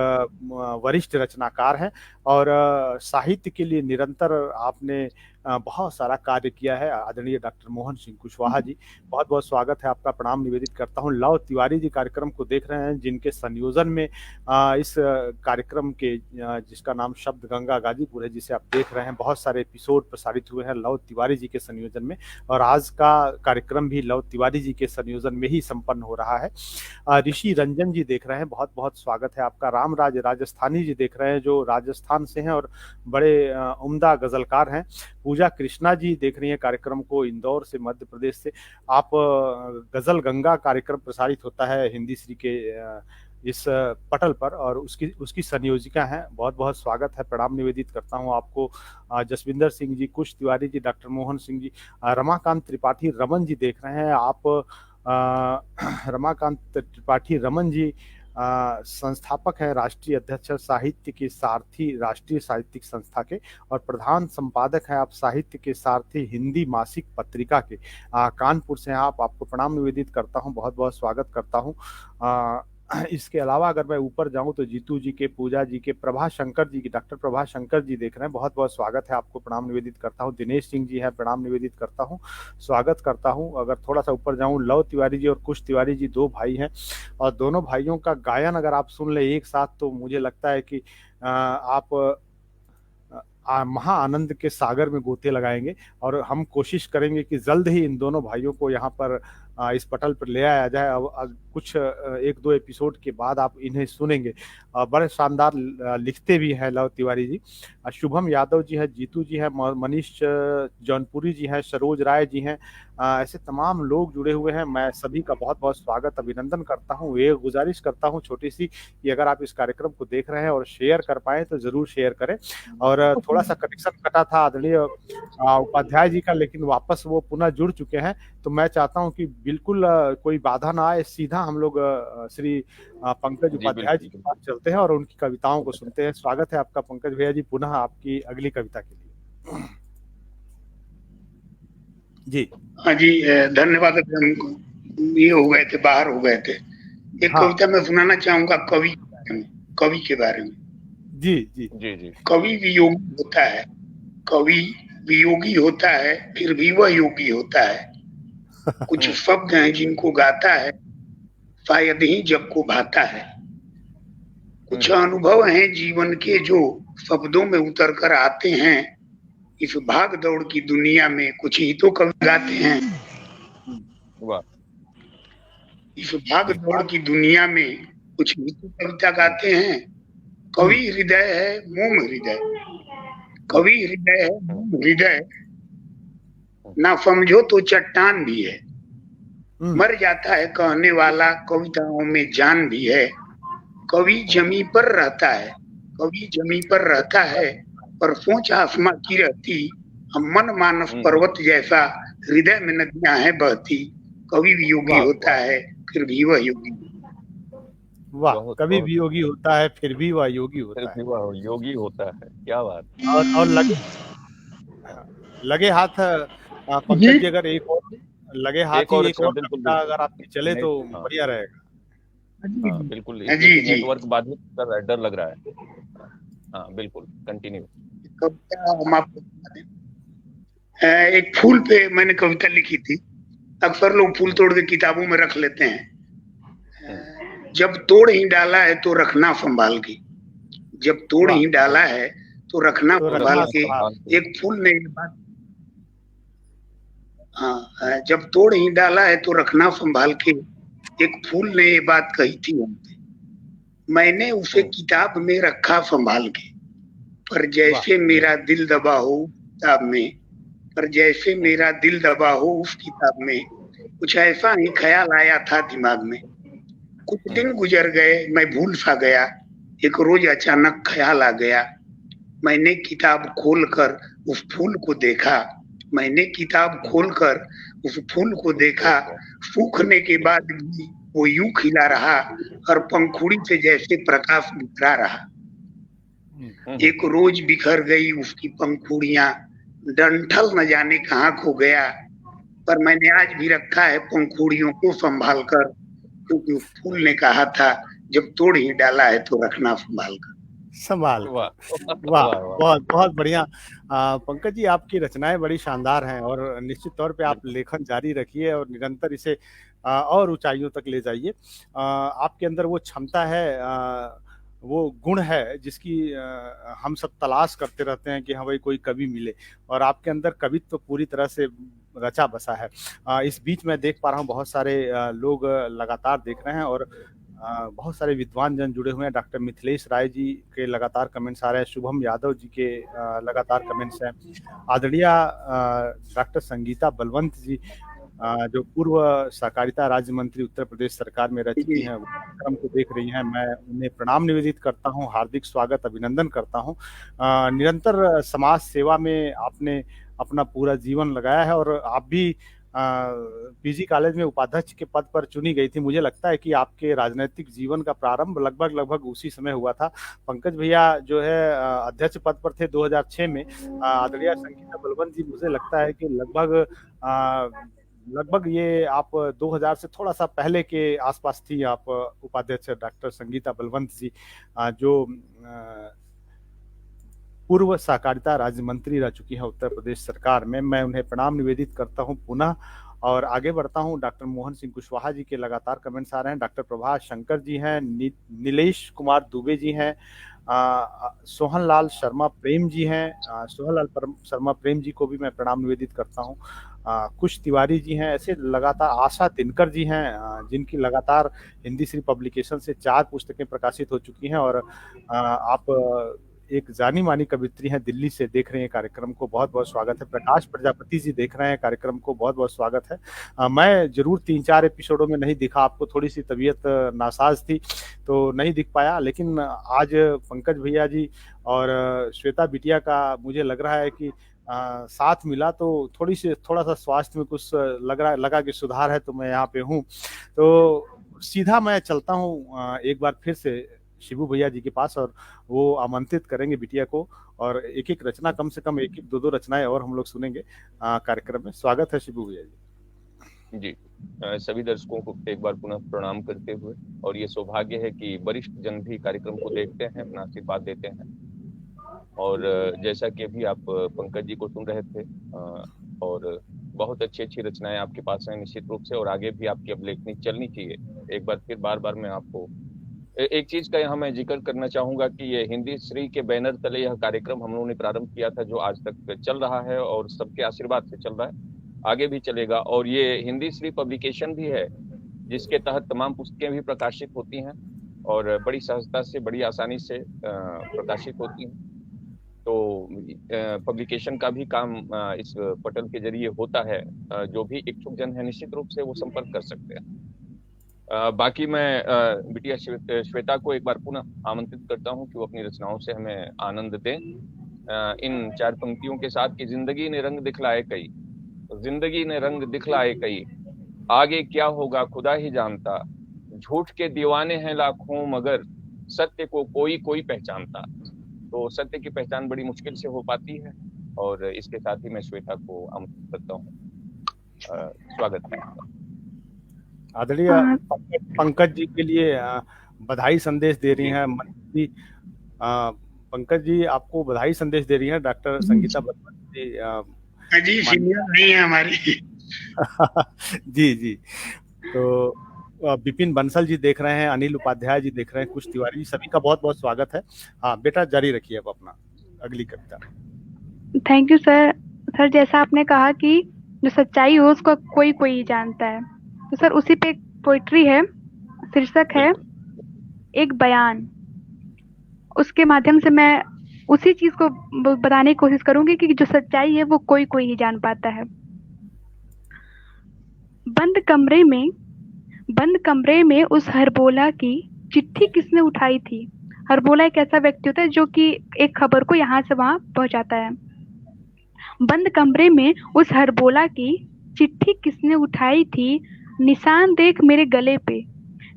वरिष्ठ रचनाकार है और साहित्य के लिए निरंतर आपने बहुत सारा कार्य किया है। आदरणीय डॉक्टर मोहन सिंह कुशवाहा जी, बहुत बहुत स्वागत है आपका, प्रणाम निवेदित करता हूं। लव तिवारी जी कार्यक्रम को देख रहे हैं, जिनके संयोजन में इस कार्यक्रम के जिसका नाम शब्द गंगा गाजीपुर है, जिसे आप देख रहे हैं, बहुत सारे एपिसोड प्रसारित हुए हैं लव तिवारी जी के संयोजन में। और आज का कार्यक्रम भी लव तिवारी जी के संयोजन में ही संपन्न हो रहा है। ऋषि रंजन जी देख रहे हैं, बहुत बहुत स्वागत है आपका। रामराज राजस्थानी जी देख रहे हैं, जो राजस्थान से हैं और बड़े उम्दा गजलकार हैं। पूजा कृष्णा जी देख रही हैं कार्यक्रम को, इंदौर से, मध्य प्रदेश से। आप गजल गंगा कार्यक्रम प्रसारित होता है हिंदी श्री के इस पटल पर और उसकी संयोजिका हैं, बहुत बहुत स्वागत है, प्रणाम निवेदित करता हूं आपको। जसविंदर सिंह जी, कुश तिवारी जी, डॉक्टर मोहन सिंह जी, रमाकांत त्रिपाठी रमन जी देख रहे हैं आप। रमाकांत त्रिपाठी रमन जी संस्थापक हैं, राष्ट्रीय अध्यक्ष साहित्य के सारथी राष्ट्रीय साहित्यिक संस्था के, और प्रधान संपादक हैं आप साहित्य के सारथी हिंदी मासिक पत्रिका के। कानपुर से हैं आप, आपको प्रणाम निवेदित करता हूं, बहुत बहुत स्वागत करता हूं। इसके अलावा अगर मैं ऊपर जाऊं तो जीतू जी के, पूजा जी के, प्रभा शंकर जी की, डॉक्टर प्रभा शंकर जी देख रहे हैं, बहुत बहुत स्वागत है आपको, प्रणाम निवेदित करता हूं। दिनेश सिंह जी हैं, प्रणाम निवेदित करता हूं, स्वागत करता हूं। अगर थोड़ा सा ऊपर जाऊं, लव तिवारी जी और कुश तिवारी जी दो भाई हैं और दोनों भाइयों का गायन अगर आप सुन ले एक साथ तो मुझे लगता है कि आप महा आनंद के सागर में गोते लगाएंगे। और हम कोशिश करेंगे कि जल्द ही इन दोनों भाइयों को यहाँ पर इस पटल पर ले आया जाए। अब कुछ 1-2 एपिसोड के बाद आप इन्हें सुनेंगे। बड़े शानदार लिखते भी हैं लव तिवारी जी। शुभम यादव जी है, जीतू जी है, मनीष जौनपुरी जी हैं, सरोज राय जी हैं। ऐसे तमाम लोग जुड़े हुए हैं। मैं सभी का बहुत बहुत स्वागत अभिनंदन करता हूँ। ये गुजारिश करता हूँ छोटी सी कि अगर आप इस कार्यक्रम को देख रहे हैं और शेयर कर पाए तो जरूर शेयर करें। और थोड़ा सा कनेक्शन कटा था आदरणीय उपाध्याय जी का, लेकिन वापस वो पुनः जुड़ चुके हैं। तो मैं चाहता हूँ कि बिल्कुल कोई बाधा ना आए, सीधा हम लोग श्री पंकज उपाध्याय जी के पास चलते हैं और उनकी कविताओं को सुनते हैं। स्वागत है आपका पंकज भैया जी पुनः आपकी अगली कविता के लिए। जी हाँ जी, धन्यवाद। हमको ये हो गए थे, बाहर हो गए थे। एक कविता मैं सुनाना चाहूंगा कवि के बारे में। जी जी जी जी। कवि वियोगी होता है, कवि वियोगी होता है, फिर भी वह योगी होता है। कुछ शब्द हैं जिनको गाता है, शायद ही जग को भाता है। कुछ अनुभव हैं जीवन के जो शब्दों में उतर कर आते हैं। इस भाग दौड़ की दुनिया में कुछ ही तो कवि गाते हैं। वाह। इस भाग दौड़ की दुनिया में कुछ ही तो कविता गाते हैं। कवि हृदय है, मोम हृदय, कवि हृदय है, मोम हृदय, ना समझो तो चट्टान भी है। मर जाता है कहने वाला, कविताओं में जान भी है। कवि जमी पर रहता है, कवि जमी पर रहता है, पर सोच आसमां की रहती। हम मन मानस पर्वत जैसा, हृदय में नदियां हैं बहती। कवि भी योगी होता है, फिर भी वह योगी। वाह, कवि भी योगी होता है फिर भी वह योगी होता है। वह योगी होता है, क्या बात। और लगे हाथ पंकज जी, अगर एक और लगे हाथ ही एक और कविता अगर आपकी चले तो बढ़िया रहेगा। हाँ बिल्कुल, नेटवर्क बाधित कर रहा है, डर लग रहा है। हाँ बिल्कुल, कंटिन्यू। कविता हम आपको एक फूल पे मैंने कविता लिखी थी। अक्सर लोग फूल तोड़ के किताबों में रख लेते हैं। जब तोड़ ही डाला है तो रखना संभाल के, जब तोड़ ही डाला है तो रखना संभाल के। एक फूल ने बात, हाँ, जब तोड़ ही डाला है तो रखना संभाल के। एक फूल ने ये बात कही थी हमसे, मैंने उसे किताब में रखा संभाल के। पर जैसे मेरा दिल दबा हो किताब में, पर जैसे मेरा दिल दबा हो उस किताब में, कुछ ऐसा ही ख्याल आया था दिमाग में। कुछ दिन गुजर गए, मैं भूल सा गया। एक रोज अचानक ख्याल आ गया। मैंने किताब खोलकर उस फूल को देखा, मैंने किताब खोलकर उस फूल को देखा। सूखने के बाद भी वो यूं खिला रहा, हर पंखुड़ी से जैसे प्रकाश बिखरा रहा। एक रोज बिखर गई उसकी पंखुड़ियां, डंठल न जाने कहाँ खो गया। पर मैंने आज भी रखा है पंखुड़ियों को संभाल कर, क्योंकि उस फूल ने कहा था जब तोड़ ही डाला है तो रखना संभाल कर। संभाल। वाह, बहुत बहुत बढ़िया। पंकज जी, आपकी रचनाएं बड़ी शानदार हैं और निश्चित तौर पे आप लेखन जारी रखिए और निरंतर इसे और ऊंचाइयों तक ले जाइए। आपके अंदर वो क्षमता है, वो गुण है जिसकी हम सब तलाश करते रहते हैं कि हाँ भाई कोई कवि मिले, और आपके अंदर कवित्व तो पूरी तरह से रचा बसा है। इस बीच मैं देख पा रहा हूँ बहुत सारे लोग लगातार देख रहे हैं और बहुत सारे विद्वान जन जुड़े हुए हैं। डॉक्टर मिथिलेश राय जी के लगातार कमेंट्स आ रहे हैं, शुभम यादव जी के लगातार कमेंट्स हैं, आदरणीय डॉक्टर संगीता बलवंत जी जो पूर्व सहकारिता राज्य मंत्री उत्तर प्रदेश सरकार में रह चुकी हैं, कार्यक्रम को देख रही हैं। मैं उन्हें प्रणाम निवेदित करता हूं, हार्दिक स्वागत अभिनंदन करता हूं। निरंतर समाज सेवा में आपने अपना पूरा जीवन लगाया है और आप भी पीजी कॉलेज में उपाध्यक्ष के पद पर चुनी गई थी। मुझे लगता है कि आपके राजनीतिक जीवन का प्रारंभ लगभग उसी समय हुआ था। पंकज भैया जो है अध्यक्ष पद पर थे 2006 में। आदरणीय संगीता बलवंत जी, मुझे लगता है कि लगभग ये आप 2000 से थोड़ा सा पहले के आसपास थी आप उपाध्यक्ष डॉक्टर संगीता बलवंत जी, जो पूर्व सहकारिता राज्य मंत्री रह चुकी है उत्तर प्रदेश सरकार में। मैं उन्हें प्रणाम निवेदित करता हूं पुनः और आगे बढ़ता हूं। डॉक्टर मोहन सिंह कुशवाहा जी के लगातार कमेंट्स आ रहे हैं, डॉक्टर प्रभात शंकर जी हैं, नीलेश कुमार दुबे जी हैं, सोहनलाल शर्मा प्रेम जी हैं। सोहनलाल शर्मा प्रेम जी को भी मैं प्रणाम निवेदित करता हूं। कुश तिवारी जी हैं, ऐसे लगातार आशा दिनकर जी हैं, जिनकी लगातार हिंदी श्री पब्लिकेशन से 4 पुस्तकें प्रकाशित हो चुकी हैं। और आप एक जानी मानी कवित्री हैं, दिल्ली से देख रहे हैं कार्यक्रम को, बहुत बहुत स्वागत है। प्रकाश प्रजापति जी देख रहे हैं कार्यक्रम को, बहुत बहुत स्वागत है। मैं जरूर 3-4 एपिसोडों में नहीं दिखा, आपको थोड़ी सी तबीयत नासाज थी तो नहीं दिख पाया, लेकिन आज पंकज भैया जी और श्वेता बिटिया का मुझे लग रहा है कि साथ मिला तो थोड़ा सा स्वास्थ्य में कुछ लगा कि सुधार है, तो मैं यहाँ पे हूँ। तो सीधा मैं चलता हूँ एक बार फिर से शिबू भैया जी के पास, और वो आमंत्रित करेंगे बिटिया को, और एक एक रचना, कम से कम एक एक दो रचनाएं और हम लोग सुनेंगे कार्यक्रम में। स्वागत है शिबू भैया जी। जी, सभी दर्शकों को एक बार पुनः प्रणाम करते हुए, और ये सौभाग्य है कि वरिष्ठ जन भी कार्यक्रम को देखते हैं, अपना आशीर्वाद देते हैं। और जैसा कि अभी आप पंकज जी को सुन रहे थे, और बहुत अच्छी अच्छी रचनाएं आपके पास हैं निश्चित रूप से, और आगे भी आपकी अब लेखनी चलनी चाहिए। एक बार फिर बार मैं आपको एक चीज का यहाँ मैं जिक्र करना चाहूंगा कि ये हिंदी श्री के बैनर तले यह कार्यक्रम हम लोगों ने प्रारंभ किया था, जो आज तक चल रहा है और सबके आशीर्वाद से चल रहा है, आगे भी चलेगा। और ये हिंदी श्री पब्लिकेशन भी है, जिसके तहत तमाम पुस्तकें भी प्रकाशित होती हैं और बड़ी सहजता से, बड़ी आसानी से प्रकाशित होती हैं। तो पब्लिकेशन का भी काम इस पटल के जरिए होता है। जो भी इच्छुक जन है निश्चित रूप से वो संपर्क कर सकते हैं। बाकी मैं बिटिया श्वेता को एक बार पुनः आमंत्रित करता हूं कि वो अपनी रचनाओं से हमें आनंद दें। इन 4 पंक्तियों के साथ कि जिंदगी ने रंग दिखलाए कई, जिंदगी ने रंग दिखलाए कई, आगे क्या होगा खुदा ही जानता, झूठ के दीवाने हैं लाखों मगर सत्य को कोई कोई पहचानता। तो सत्य की पहचान बड़ी मुश्किल से हो पाती है, और इसके साथ ही मैं श्वेता को आमंत्रित करता हूँ। स्वागत है। आदरणीय पंकज जी के लिए बधाई संदेश दे रही हैं जी। पंकज जी आपको बधाई संदेश दे रही हैं डॉक्टर संगीता बर्मन जी। सीनियर नहीं है हमारी। जी जी। तो विपिन बंसल जी देख रहे हैं, अनिल उपाध्याय जी देख रहे हैं, कुश तिवारी जी, सभी का बहुत बहुत स्वागत है। हाँ बेटा, जारी रखिए अब अपना अगली कविता। Thank you sir. सर जैसा आपने कहा कि जो सच्चाई हो उसको कोई कोई जानता है, तो सर उसी पे एक पोइट्री है, शीर्षक है एक बयान। उसके माध्यम से मैं उसी चीज को बताने की कोशिश करूंगी कि जो सच्चाई है वो कोई कोई ही जान पाता है। बंद कमरे में उस हरबोला की चिट्ठी किसने उठाई थी। हरबोला एक ऐसा व्यक्ति होता है जो कि एक खबर को यहाँ से वहां पहुंचाता है। बंद कमरे में उस हरबोला की चिट्ठी किसने उठाई थी, निशान देख मेरे गले पे,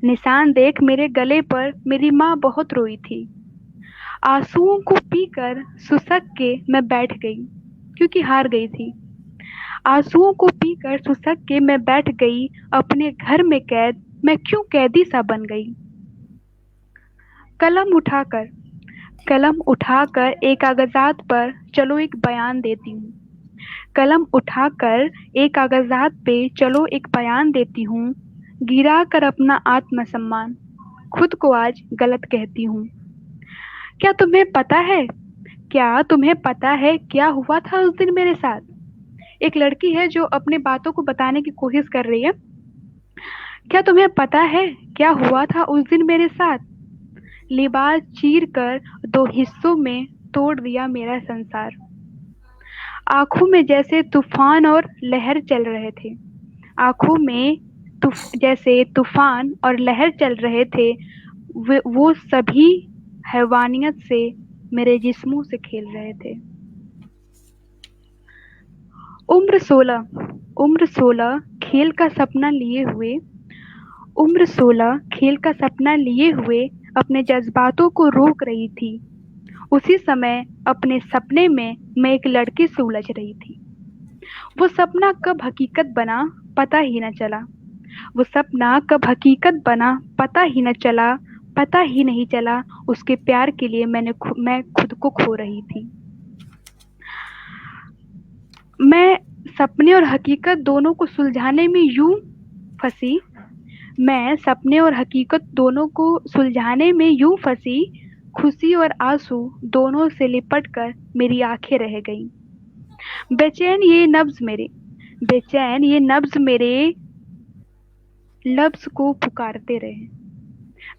निशान देख मेरे गले पर मेरी माँ बहुत रोई थी। आंसुओं को पीकर सुसक के मैं बैठ गई, क्योंकि हार गई थी। आंसुओं को पीकर सुसक के मैं बैठ गई, अपने घर में कैद मैं क्यों कैदी सा बन गई। कलम उठाकर एक कागजात पर चलो एक बयान देती हूँ। कलम उठाकर एक कागजात पे चलो एक बयान देती हूँ। गिरा कर अपना आत्मसम्मान खुद को आज गलत कहती हूँ। क्या तुम्हें पता है क्या हुआ था उस दिन मेरे साथ। एक लड़की है जो अपने बातों को बताने की कोशिश कर रही है। क्या तुम्हें पता है क्या हुआ था उस दिन मेरे साथ। लिबास चीर कर 2 हिस्सों में तोड़ दिया मेरा संसार। आंखों में जैसे तूफान और लहर चल रहे थे, आंखों में जैसे तूफान और लहर चल रहे थे। वो सभी हैवानियत से मेरे जिस्मों से खेल रहे थे। उम्र 16 खेल का सपना लिए हुए अपने जज्बातों को रोक रही थी। उसी समय अपने सपने में मैं एक लड़के से उलझ रही थी। वो सपना कब हकीकत बना पता ही न चला। उसके प्यार के लिए मैं खुद को खो रही थी। मैं सपने और हकीकत दोनों को सुलझाने में यूं फंसी, खुशी और आंसू दोनों से लिपट कर मेरी आंखें रह गईं। बेचैन ये नब्ज बेचैन ये नब्ज मेरे लफ्ज को पुकारते रहे,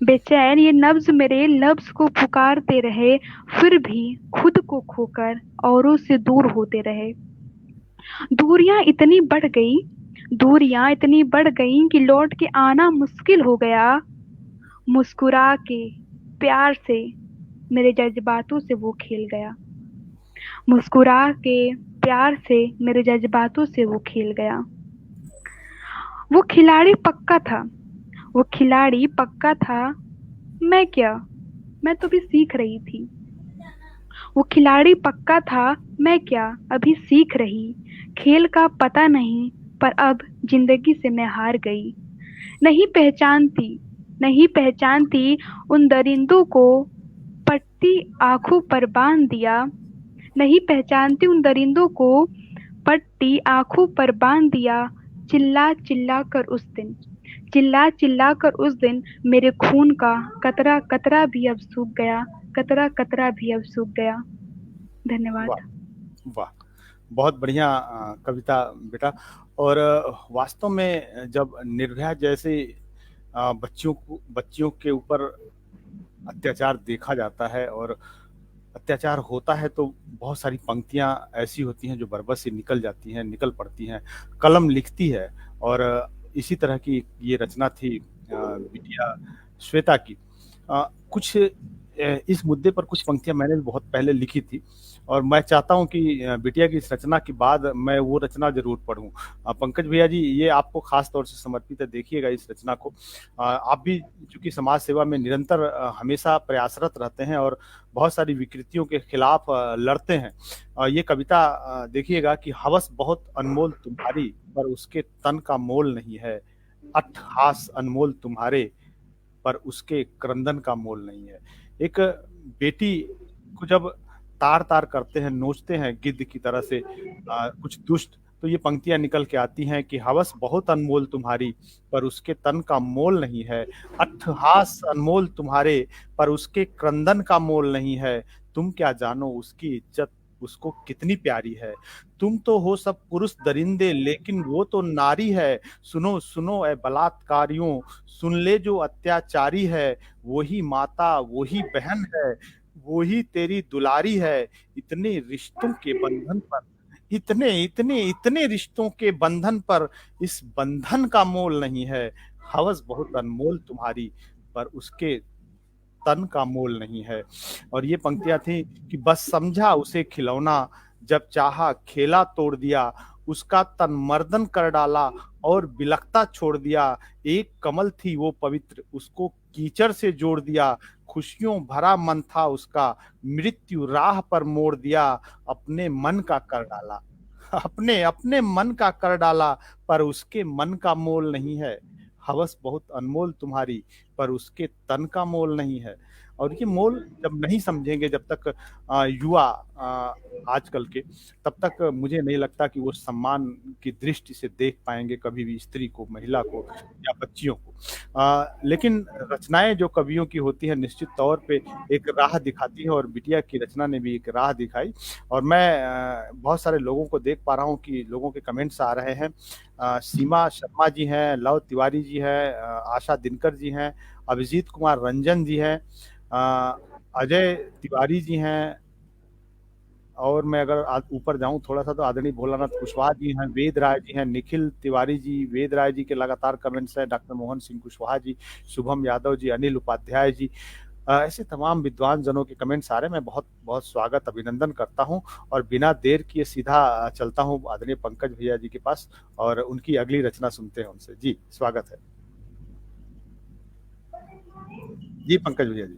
बेचैन ये नब्ज मेरे लफ्ज को पुकारते रहे, फिर भी खुद को खोकर औरों से दूर होते रहे। दूरियां इतनी बढ़ गई, दूरियां इतनी बढ़ गई कि लौट के आना मुश्किल हो गया। मुस्कुरा के प्यार से मेरे जज्बातों से वो खेल गया, मुस्कुरा के प्यार से मेरे जज्बातों से वो खेल गया। वो खिलाड़ी पक्का था, वो खिलाड़ी पक्का था, मैं क्या, मैं तो भी सीख रही थी। वो खिलाड़ी पक्का था, मैं क्या अभी सीख रही। खेल का पता नहीं पर अब जिंदगी से मैं हार गई। नहीं पहचानती, नहीं पहचानती उन दरिंदों को पट्टी आंखों पर बांध दिया। नहीं पहचानती उन दरिंदों को पट्टी आंखों पर बांध दिया। चिल्ला चिल्ला कर उस दिन, चिल्ला चिल्ला कर उस दिन मेरे खून का कतरा कतरा भी अब सूख गया, कतरा कतरा भी अब सूख गया। धन्यवाद। वाह वाह, बहुत बढ़िया कविता बेटा। और वास्तव में जब निर्भया जैसे बच्चियों के ऊपर अत्याचार देखा जाता है और अत्याचार होता है तो बहुत सारी पंक्तियां ऐसी होती हैं जो बरबस से निकल जाती हैं, निकल पड़ती हैं, कलम लिखती है। और इसी तरह की ये रचना थी बिटिया श्वेता की। कुछ इस मुद्दे पर कुछ पंक्तियां मैंने भी बहुत पहले लिखी थी और मैं चाहता हूं कि बिटिया की इस रचना के बाद मैं वो रचना जरूर पढूं। पंकज भैया जी, ये आपको खास तौर से समर्पित है, देखिएगा इस रचना को। आप भी चूंकि समाज सेवा में निरंतर हमेशा प्रयासरत रहते हैं और बहुत सारी विकृतियों के खिलाफ लड़ते हैं। ये कविता देखिएगा कि हवस बहुत अनमोल तुम्हारी पर उसके तन का मोल नहीं है, अट्टहास अनमोल तुम्हारे पर उसके क्रंदन का मोल नहीं है। एक बेटी को जब तार तार करते हैं, नोचते हैं गिद्ध की तरह से कुछ दुष्ट, तो ये पंक्तियां निकल के आती हैं कि हवस बहुत अनमोल तुम्हारी पर उसके तन का मोल नहीं है, अट्टहास अनमोल तुम्हारे पर उसके क्रंदन का मोल नहीं है। तुम क्या जानो उसकी इज्जत उसको कितनी प्यारी है। तुम तो हो सब पुरुष दरिंदे लेकिन वो तो नारी है। सुनो सुनो ए बलात्कारियों, सुन ले जो अत्याचारी है। वही माता वही बहन है, वही तेरी दुलारी है। इतने रिश्तों के बंधन पर, इतने इतने इतने रिश्तों के बंधन पर इस बंधन का मोल नहीं है। हवस बहुत अनमोल तुम्हारी पर उसके तन का मोल नहीं है। और ये पंक्तियां थी कि बस समझा उसे खिलौना, जब चाहा खेला तोड़ दिया। उसका तन मर्दन कर डाला और बिलखता छोड़ दिया। एक कमल थी वो पवित्र, उसको कीचड़ से जोड़ दिया। खुशियों भरा मन था उसका, मृत्यु राह पर मोड़ दिया। अपने मन का कर डाला, अपने अपने मन का कर डाला पर उसके मन का मोल नहीं है। हवस बहुत अनमोल तुम्हारी पर उसके तन का मोल नहीं है। और ये मोल जब नहीं समझेंगे, जब तक युवा आजकल के, तब तक मुझे नहीं लगता कि वो सम्मान की दृष्टि से देख पाएंगे कभी भी स्त्री को, महिला को या बच्चियों को। लेकिन रचनाएं जो कवियों की होती हैं निश्चित तौर पे एक राह दिखाती है और बिटिया की रचना ने भी एक राह दिखाई। और मैं बहुत सारे लोगों को देख पा रहा हूँ कि लोगों के कमेंट्स आ रहे हैं। सीमा शर्मा जी हैं, लव तिवारी जी हैं, आशा दिनकर जी हैं, अभिजीत कुमार रंजन जी हैं, अजय तिवारी जी हैं। और मैं अगर ऊपर जाऊं थोड़ा सा तो आदरणीय भोलानाथ कुशवाहा जी हैं, वेद राय जी हैं, निखिल तिवारी जी, वेद राय जी के लगातार कमेंट्स हैं, डॉक्टर मोहन सिंह कुशवाहा जी, शुभम यादव जी, अनिल उपाध्याय जी, ऐसे तमाम विद्वान जनों के कमेंट्स आ रहे हैं। मैं बहुत बहुत स्वागत अभिनंदन करता हूं और बिना देर किए सीधा चलता हूं आदरणीय पंकज भैया जी के पास और उनकी अगली रचना सुनते हैं उनसे। जी स्वागत है जी पंकज भैया जी।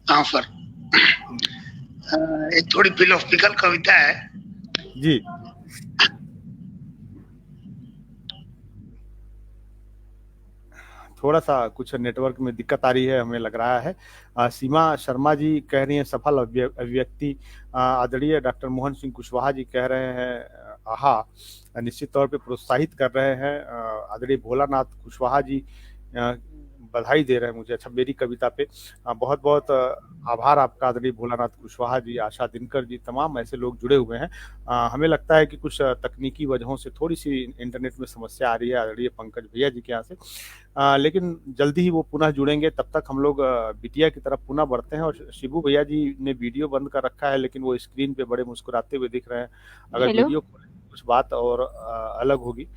हाँ सर, एक थोड़ी फिलोसफिकल कविता है जी। थोड़ा सा कुछ नेटवर्क में दिक्कत आ रही है हमें लग रहा है। सीमा शर्मा जी कह रही हैं सफल अभिव्यक्ति। आदरणीय डॉक्टर मोहन सिंह कुशवाहा जी कह रहे हैं आहा, निश्चित तौर पे प्रोत्साहित कर रहे हैं। आदरणीय भोलानाथ कुशवाहा जी बधाई दे रहे हैं मुझे, अच्छा मेरी कविता पे। बहुत बहुत आभार आपका आदरणीय भोलानाथ कुशवाहा जी, आशा दिनकर जी, तमाम ऐसे लोग जुड़े हुए हैं। हमें लगता है कि कुछ तकनीकी वजहों से थोड़ी सी इंटरनेट में समस्या आ रही है आदरणीय पंकज भैया जी के यहाँ से, लेकिन जल्दी ही वो पुनः जुड़ेंगे। तब तक हम लोग बिटिया की तरफ पुनः बढ़ते हैं। और शिबू भैया जी ने वीडियो बंद कर रखा है, लेकिन वो स्क्रीन पे बड़े मुस्कुराते हुए दिख रहे हैं। अगर हेलो वीडियो खोलें तो कुछ बात और अलग होगी।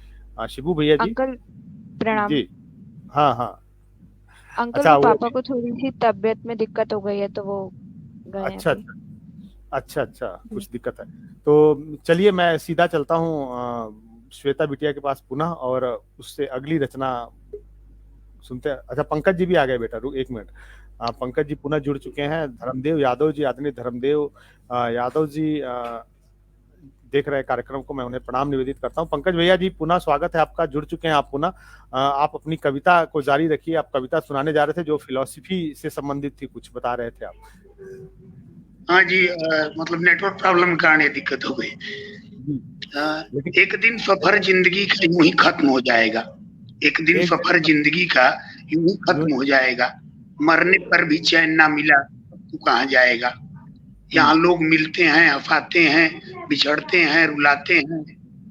शिबू भैया जी अंकल, प्रणाम। जी। हाँ हाँ। अंकल अच्छा वो वो पापा को थोड़ी सी तबीयत में दिक्कत हो गई है तो वो गए हैं अच्छा अभी। अच्छा अच्छा, कुछ दिक्कत है तो चलिए मैं सीधा चलता हूँ श्वेता बिटिया के पास पुनः, और उससे अगली रचना सुनते हैं। अच्छा पंकज जी भी आ गए बेटा, रुक एक मिनट। पंकज जी पुनः जुड़ चुके हैं। धर्मदेव यादव जी, आदरणीय धर्मदेव यादव जी देख रहे कार्यक्रम को, मैं उन्हें प्रणाम निवेदित करता हूँ। पंकज भैया जी पुनः स्वागत है आपका, जुड़ चुके हैं आप पुनः। आप अपनी कविता को जारी रखिए। आप कविता सुनाने जा रहे थे जो फिलॉसफी से संबंधित थी, कुछ बता रहे थे आप। हाँ जी, मतलब नेटवर्क प्रॉब्लम के कारण ये दिक्कत हो गई। एक दिन सफर जिंदगी का यूं ही खत्म हो जाएगा। एक दिन सफर जिंदगी का यूं ही खत्म हो जाएगा। मरने पर भी चैन ना मिला तू कहाँ जाएगा। यहाँ लोग मिलते हैं, हंसाते हैं, बिछड़ते हैं, रुलाते हैं।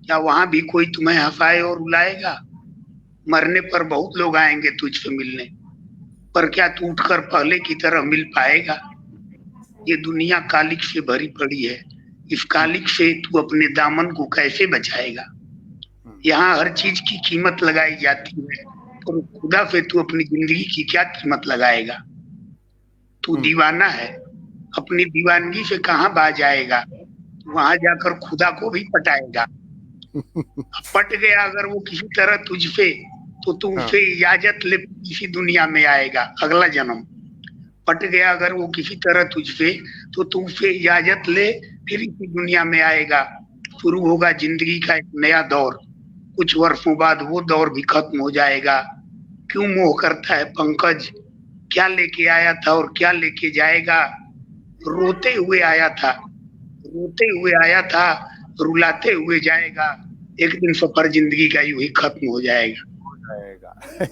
क्या वहां भी कोई तुम्हें हंसाए और रुलाएगा। मरने पर बहुत लोग आएंगे तुझसे मिलने, पर क्या तू उठकर पहले की तरह मिल पाएगा। ये दुनिया कालिक से भरी पड़ी है, इस कालिक से तू अपने दामन को कैसे बचाएगा। यहाँ हर चीज की कीमत लगाई जाती है, तो खुदा से तू अपनी जिंदगी की क्या कीमत लगाएगा। तू दीवाना है, अपनी दीवानगी से कहाँ बाज जाएगा। वहां जाकर खुदा को भी पटाएगा। पट गया अगर वो किसी तरह तुझसे, तो तू उसे इजाजत ले, किसी दुनिया में आएगा अगला जन्म। पट गया अगर वो किसी तरह तुझसे, तो तू उसे इजाजत ले, फिर इसी दुनिया में आएगा। शुरू होगा जिंदगी का एक नया दौर, कुछ वर्षों बाद वो दौर भी खत्म हो जाएगा। क्यों मोह करता है पंकज, क्या लेके आया था और क्या लेके जाएगा। रोते हुए आया था, रोते हुए आया था, रुलाते हुए जाएगा। एक दिन सफर जिंदगी का यूं ही खत्म हो जाएगा।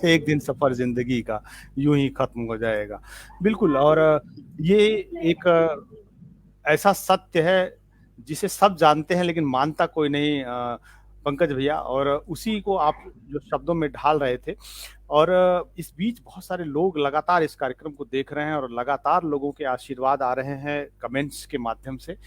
एक दिन सफर जिंदगी का यूं ही खत्म हो जाएगा, बिल्कुल। और ये एक ऐसा सत्य है जिसे सब जानते हैं लेकिन मानता कोई नहीं पंकज भैया, और उसी को आप जो शब्दों में ढाल रहे थे। और इस बीच बहुत सारे लोग लगातार इस कार्यक्रम को देख रहे हैं और लगातार लोगों के आशीर्वाद आ रहे हैं कमेंट्स के माध्यम से।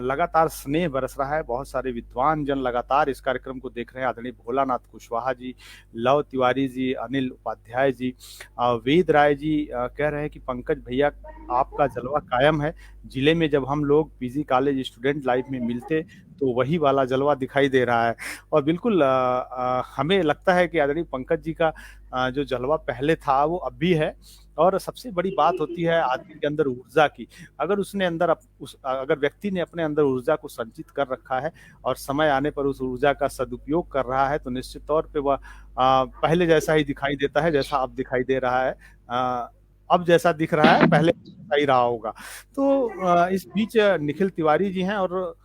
लगातार स्नेह बरस रहा है। बहुत सारे विद्वान जन लगातार इस कार्यक्रम को देख रहे हैं। आदरणीय भोलानाथ कुशवाहा जी, लव तिवारी जी, अनिल उपाध्याय जी, वेद राय जी कह रहे हैं कि पंकज भैया आपका जलवा कायम है। जिले में जब हम लोग पीजी कॉलेज स्टूडेंट लाइफ में मिलते तो वही वाला जलवा दिखाई दे रहा है। और बिल्कुल हमें लगता है कि आदरणीय पंकज जी का जो जलवा पहले था वो अब भी है। और सबसे बड़ी बात होती है आदमी के अंदर ऊर्जा की। अगर उसने अंदर अगर व्यक्ति ने अपने अंदर ऊर्जा को संचित कर रखा है और समय आने पर उस ऊर्जा का सदुपयोग कर रहा है, तो निश्चित तौर पे वह पहले जैसा ही दिखाई देता है जैसा अब दिखाई दे रहा है। अब जैसा दिख रहा है पहले जैसा ही रहा होगा। तो इस बीच निखिल तिवारी जी हैं, और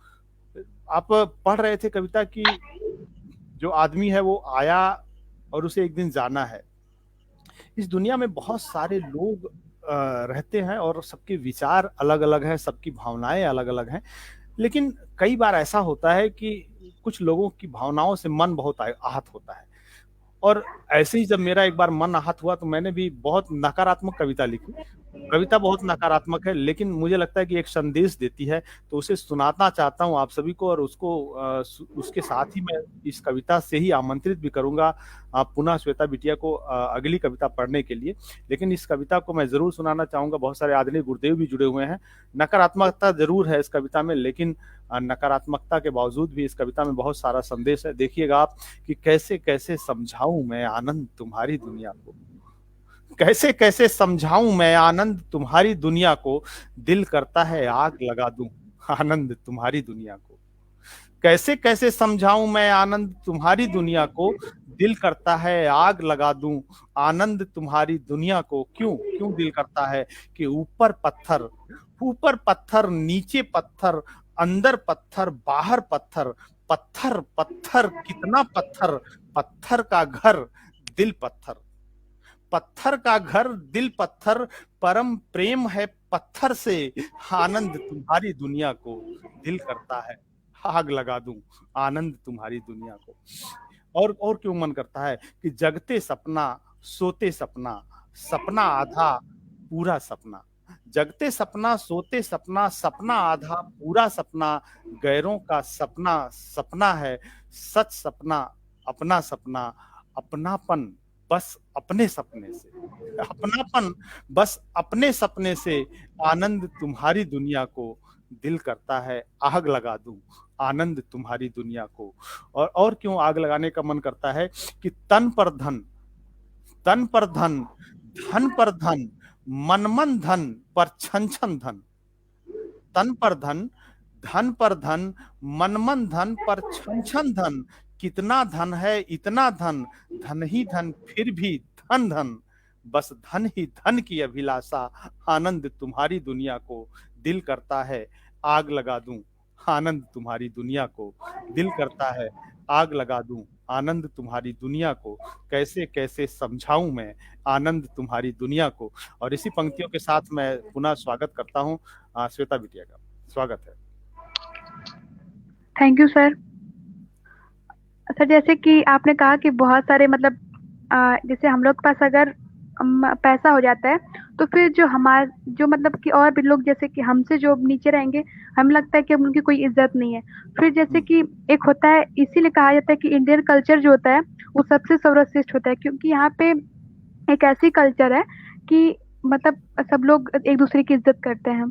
आप पढ़ रहे थे कविता की जो आदमी है वो आया और उसे एक दिन जाना है। इस दुनिया में बहुत सारे लोग रहते हैं और सबके विचार अलग अलग हैं, सबकी भावनाएं अलग अलग हैं। लेकिन कई बार ऐसा होता है कि कुछ लोगों की भावनाओं से मन बहुत आहत होता है। और ऐसे ही जब मेरा एक बार मन आहत हुआ तो मैंने भी बहुत नकारात्मक कविता लिखी। कविता बहुत नकारात्मक है लेकिन मुझे लगता है कि एक संदेश देती है, तो उसे सुनाना चाहता हूँ आप सभी को। और उसको उसके साथ ही मैं इस कविता से ही आमंत्रित भी करूंगा पुनः श्वेता बिटिया को अगली कविता पढ़ने के लिए। लेकिन इस कविता को मैं जरूर सुनाना चाहूंगा। बहुत सारे आदरणीय गुरुदेव भी जुड़े हुए हैं। नकारात्मकता जरूर है इस कविता में, लेकिन नकारात्मकता के बावजूद भी इस कविता में बहुत सारा संदेश है। देखिएगा आप कि कैसे कैसे समझाऊं मैं आनंद तुम्हारी दुनिया को, कैसे कैसे समझाऊं मैं आनंद तुम्हारी दुनिया को, दिल करता है आग लगा दूं आनंद तुम्हारी दुनिया को। कैसे कैसे समझाऊं मैं आनंद तुम्हारी दुनिया को, दिल करता है आग लगा दूं आनंद तुम्हारी दुनिया को। क्यों क्यों दिल करता है कि ऊपर पत्थर नीचे पत्थर, अंदर पत्थर बाहर पत्थर, पत्थर पत्थर कितना पत्थर, पत्थर का घर दिल पत्थर, पत्थर का घर दिल पत्थर, परम प्रेम है पत्थर से, आनंद तुम्हारी दुनिया को दिल करता है आग लगा दूं, आनंद तुम्हारी दुनिया को। और क्यों मन करता है कि जगते सपना सोते सपना, सपना आधा पूरा सपना, जगते सपना सोते सपना, सपना आधा पूरा सपना, गैरों का सपना सपना है, सच सपना अपना सपना, अपनापन बस अपने सपने से, अपनापन बस अपने सपने से, आनंद तुम्हारी दुनिया को दिल करता है आग लगा दूं, आनंद तुम्हारी दुनिया को। और क्यों आग लगाने का मन करता है कि तन पर धन, तन पर धन, धन पर धन, मन मन धन पर छन छन धन, तन पर धन, धन पर धन, मन मन धन पर छन छन धन, कितना धन है इतना धन, धन ही धन फिर भी धन धन, बस धन ही धन की अभिलाषा, आनंद तुम्हारी दुनिया को दिल करता है आग लगा दूं, आनंद तुम्हारी दुनिया को दिल करता है आग लगा दूं, आनंद तुम्हारी दुनिया को। कैसे कैसे समझाऊं मैं आनंद तुम्हारी दुनिया को। और इसी पंक्तियों के साथ मैं पुनः स्वागत करता हूं श्वेता बिटिया का। स्वागत है। Thank you sir. सर जैसे कि आपने कहा कि बहुत सारे मतलब जैसे हम लोग के पास अगर पैसा हो जाता है तो फिर जो मतलब कि और भी लोग जैसे कि हमसे जो नीचे रहेंगे, हमें लगता है कि उनकी कोई इज्जत नहीं है। फिर जैसे कि एक होता है, इसीलिए कहा जाता है कि इंडियन कल्चर जो होता है वो सबसे सर्वश्रेष्ठ होता है, क्योंकि यहाँ पे एक ऐसी कल्चर है कि मतलब सब लोग एक दूसरे की इज्जत करते हैं।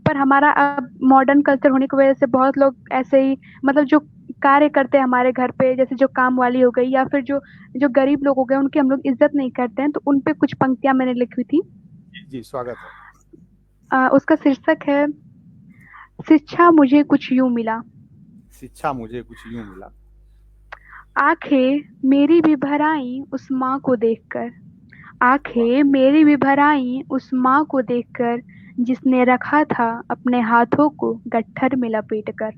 पर हमारा अब मॉडर्न कल्चर होने की वजह से बहुत लोग ऐसे ही मतलब जो कार्य करते हैं हमारे घर पे, जैसे जो काम वाली हो गई या फिर जो गरीब लोग हो गए, उनकी हम लोग इज्जत नहीं करते हैं। तो उन पे कुछ पंक्तियां मैंने लिखी थी। जी स्वागत है। उसका शीर्षक है शिक्षा मुझे कुछ यूं मिला। शिक्षा मुझे कुछ यूं मिला। आंखें मेरी भी भर आई उस माँ को देखकर, आंखें मेरी भी भर आई उस माँ को देखकर, जिसने रखा था अपने हाथों को गट्ठर में लपेट कर।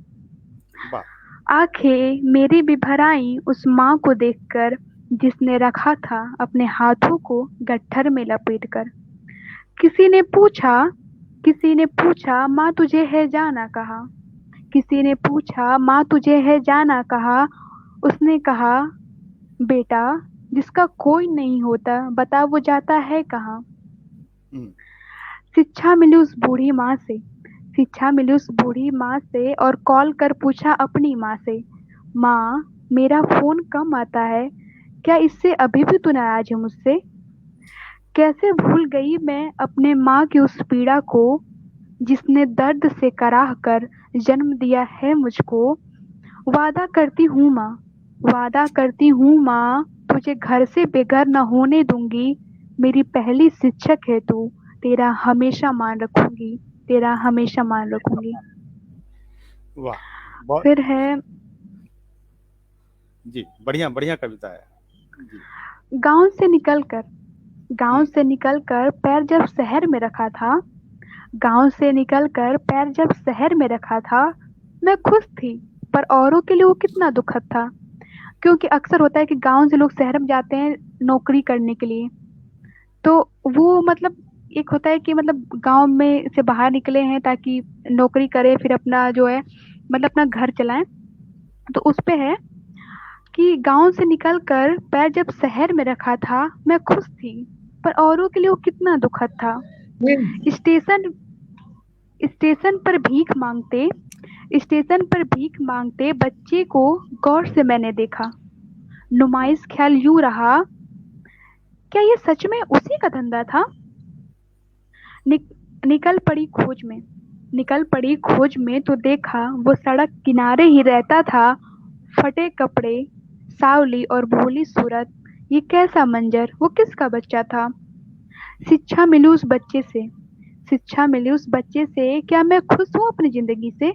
आंखें मेरी भी भर आई उस माँ को देखकर, जिसने रखा था अपने हाथों को गट्ठर में लपेट कर। किसी ने पूछा माँ तुझे है जाना कहाँ, किसी ने पूछा माँ तुझे है जाना कहाँ। उसने कहा बेटा जिसका कोई नहीं होता बता वो जाता है कहाँ। शिक्षा मिली उस बूढ़ी माँ से, शिक्षा मिली उस बूढ़ी माँ से, और कॉल कर पूछा अपनी माँ से, माँ मेरा फोन कम आता है, क्या इससे अभी भी तू नाराज है मुझसे। कैसे भूल गई मैं अपने माँ की उस पीड़ा को, जिसने दर्द से कराह कर जन्म दिया है मुझको। वादा करती हूँ माँ, वादा करती हूँ माँ, तुझे घर से बेघर न होने दूंगी। मेरी पहली शिक्षक है तू, तेरा हमेशा मान रखूंगी, तेरा हमेशा मान रखूंगी। वाह फिर है जी, बढ़िया बढ़िया कविता है। गांव से निकलकर पैर जब शहर में रखा था, गांव से निकलकर पैर जब शहर में रखा था, मैं खुश थी पर औरों के लिए वो कितना दुखद था। क्योंकि अक्सर होता है कि गांव से लोग शहर में जाते हैं नौकरी करने के लिए, तो वो मतलब एक होता है कि मतलब गांव में से बाहर निकले हैं ताकि नौकरी करें, फिर अपना जो है मतलब अपना घर चलाएं। तो उस पे है कि गांव से निकलकर पैर जब शहर में रखा था, मैं खुश थी पर औरों के लिए वो कितना दुखद था। स्टेशन पर भीख मांगते बच्चे को गौर से मैंने देखा। नुमाइश ख्याल यूं रहा, क्या ये सच में उसी का धंधा था। निकल पड़ी खोज में तो देखा वो सड़क किनारे ही रहता था। फटे कपड़े, सावली और भोली सूरत, ये कैसा मंजर, वो किसका बच्चा था। शिक्षा मिली उस बच्चे से, क्या मैं खुश हूँ अपनी जिंदगी से।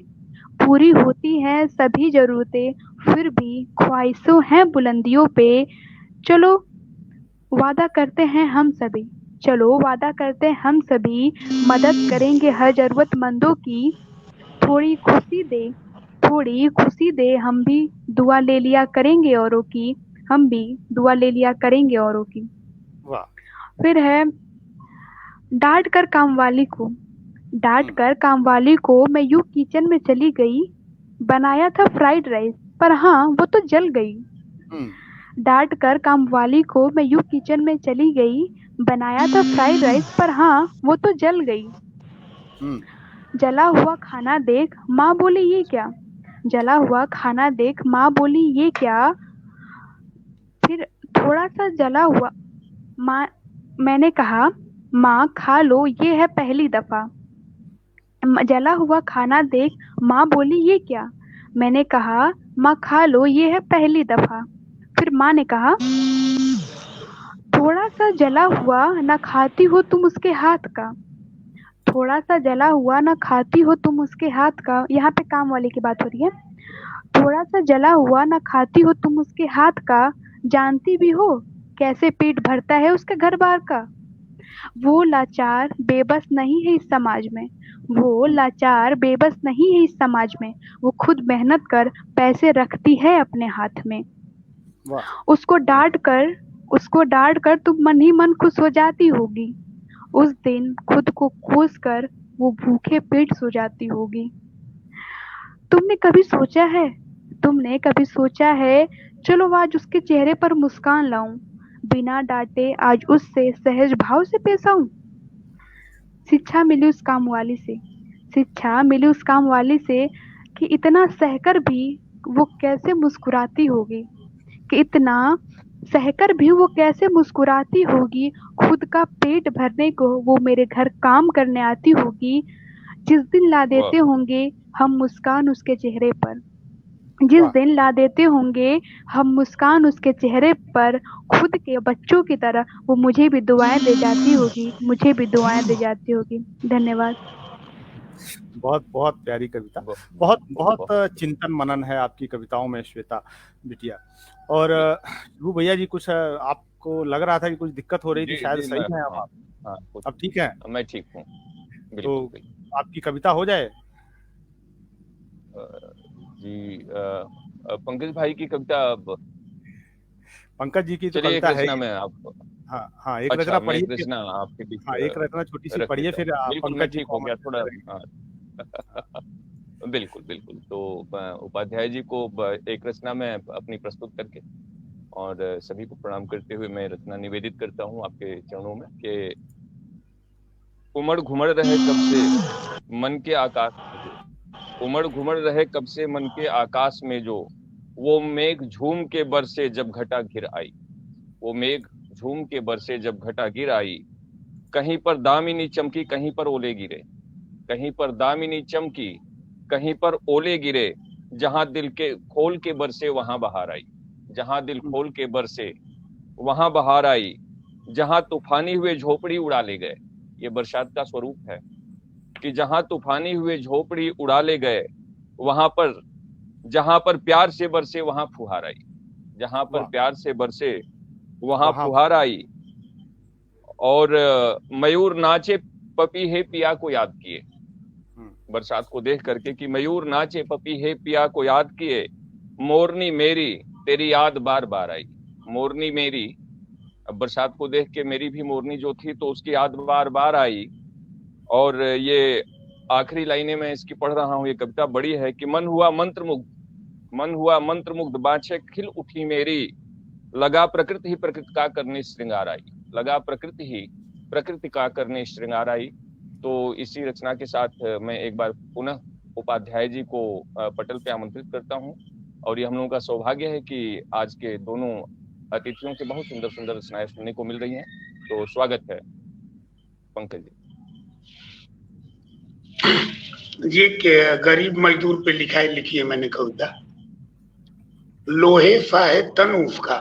पूरी होती हैं सभी जरूरतें, फिर भी ख्वाहिशों हैं बुलंदियों पे। चलो वादा करते हैं हम सभी, मदद करेंगे हर जरूरतमंदों की। थोड़ी खुशी दे हम भी दुआ ले लिया करेंगे औरों की, हम भी दुआ ले लिया करेंगे औरों की। वाह। फिर है डांट कर कामवाली को मैं यूं किचन में चली गई, बनाया था फ्राइड राइस पर हाँ वो तो जल गई। डांट कर कामवाली को मैं यूं किचन में चली गई, बनाया था फ्राइड राइस पर हाँ वो तो जल गई। जला हुआ खाना देख माँ बोली ये क्या, जला हुआ खाना देख माँ बोली ये क्या। फिर थोड़ा सा जला हुआ माँ, मैंने कहा माँ खा लो ये है पहली दफा। जला हुआ खाना देख माँ बोली ये क्या, मैंने कहा माँ खा लो ये है पहली दफा। फिर माँ ने कहा थोड़ा सा जला हुआ ना खाती हो तुम उसके हाथ का, थोड़ा सा जला हुआ ना खाती हो तुम उसके हाथ का। यहाँ पे काम वाले की बात हो रही है। थोड़ा सा जला हुआ ना खाती हो तुम उसके हाथ का, जानती भी हो कैसे पेट भरता है उसके घर बार का। वो लाचार बेबस नहीं है इस समाज में, वो लाचार बेबस नहीं है इस समाज में, वो खुद मेहनत कर पैसे रखती है अपने हाथ में। उसको डांट कर तुम मन ही मन खुश हो जाती होगी, उस दिन खुद को कोस कर वो भूखे पेट सो जाती होगी। तुमने कभी सोचा है चलो आज उसके चेहरे पर मुस्कान लाऊं, बिना डांटे आज उससे सहज भाव से पेश आऊं। शिक्षा मिली उस काम वाली से कि इतना सहकर भी वो कैसे मुस्कुराती होगी, खुद का पेट भरने को वो मेरे घर काम करने आती होगी। जिस दिन ला देते होंगे हम मुस्कान उसके चेहरे पर, खुद के बच्चों की तरह वो मुझे भी दुआएं दे जाती होगी। धन्यवाद। बहुत बहुत प्यारी कविता, बहुत बहुत चिंतन मनन है आपकी कविताओं में श्वेता बिटिया। और वो भैया जी कुछ आपको लग रहा था कि कुछ दिक्कत हो रही थी, शायद सही है अब ठीक है? मैं ठीक हूँ। तो आपकी कविता हो जाए जी। पंकज भाई की कविता, पंकज जी की तो कविता है मैं आपको हाँ एक रचना पढ़िए, एक रचना छोटी सी पढ़िए, फिर पंकज जी हो गया थोड़ा। बिल्कुल। तो उपाध्याय जी को एक रचना में अपनी प्रस्तुत करके और सभी को प्रणाम करते हुए मैं रचना निवेदित करता हूँ आपके चरणों में कि उमड़ घुमड़ रहे कब से मन के आकाश, उमड़ घुमड़ रहे कब से मन के आकाश में जो, वो मेघ झूम के बरसे जब घटा घिर आई, वो मेघ झूम के बरसे जब घटा गिर आई। कहीं पर दामिनी चमकी कहीं पर ओले गिरे, कहीं पर दामिनी चमकी कहीं पर ओले गिरे, जहां दिल के खोल के बरसे वहां बहार आई, जहां दिल खोल के बरसे वहां बहार आई। जहां तूफानी हुए झोपड़ी उड़ा ले गए, ये बरसात का स्वरूप है कि जहां तूफानी हुए झोपड़ी उड़ा ले गए, वहां पर जहां पर प्यार से बरसे वहां फुहार आई, जहां पर प्यार से बरसे वहां फुहार आई। और मयूर नाचे पपीहे पिया को याद किए, बरसात को देख करके कि मयूर नाचे पपीहे पिया को याद किए। मोरनी मेरी तेरी याद बार बार आई, मोरनी मेरी, अब बरसात को देख के मेरी भी मोरनी जो थी तो उसकी याद बार बार आई। और ये आखिरी लाइनें मैं इसकी पढ़ रहा हूँ, ये कविता बड़ी है कि मन हुआ मंत्र मुग्ध बाछे खिल उठी मेरी, लगा प्रकृति ही प्रकृति का करने श्रृंगार आई, लगा प्रकृति ही प्रकृति का करने श्रृंगार आई। तो इसी रचना के साथ मैं एक बार पुनः उपाध्याय जी को पटल पे आमंत्रित करता हूँ। और ये हम लोगों का सौभाग्य है कि आज के दोनों अतिथियों से बहुत सुंदर सुंदर रचनाएं सुनने को मिल रही हैं। तो स्वागत है पंकज जी। ये गरीब मजदूर पे लिखी है मैंने कविता। लोहे सा है तन उसका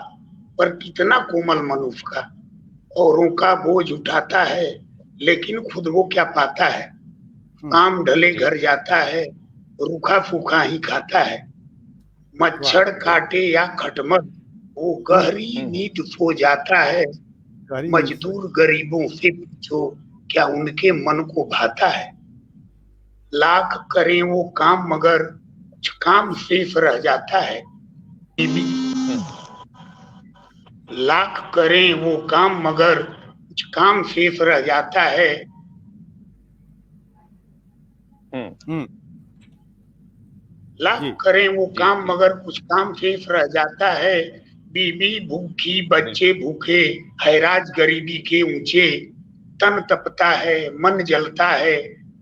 पर कितना कोमल मन उसका, औरों का बोझ उठाता है लेकिन खुद वो क्या पाता है। काम ढले घर जाता है रूखा फूखा ही खाता है, मच्छर काटे या खटमल वो गहरी नींद सो जाता है। मजदूर गरीबों से पूछो क्या उनके मन को भाता है। लाख करें वो काम मगर कुछ काम शेष रह जाता है। लाख करें वो काम मगर कुछ काम शेष रह जाता है। लाख जी करें वो जी काम जी मगर कुछ काम शेष रह जाता है। बीवी भूखी बच्चे भूखे हैराज गरीबी के ऊंचे, तन तपता है मन जलता है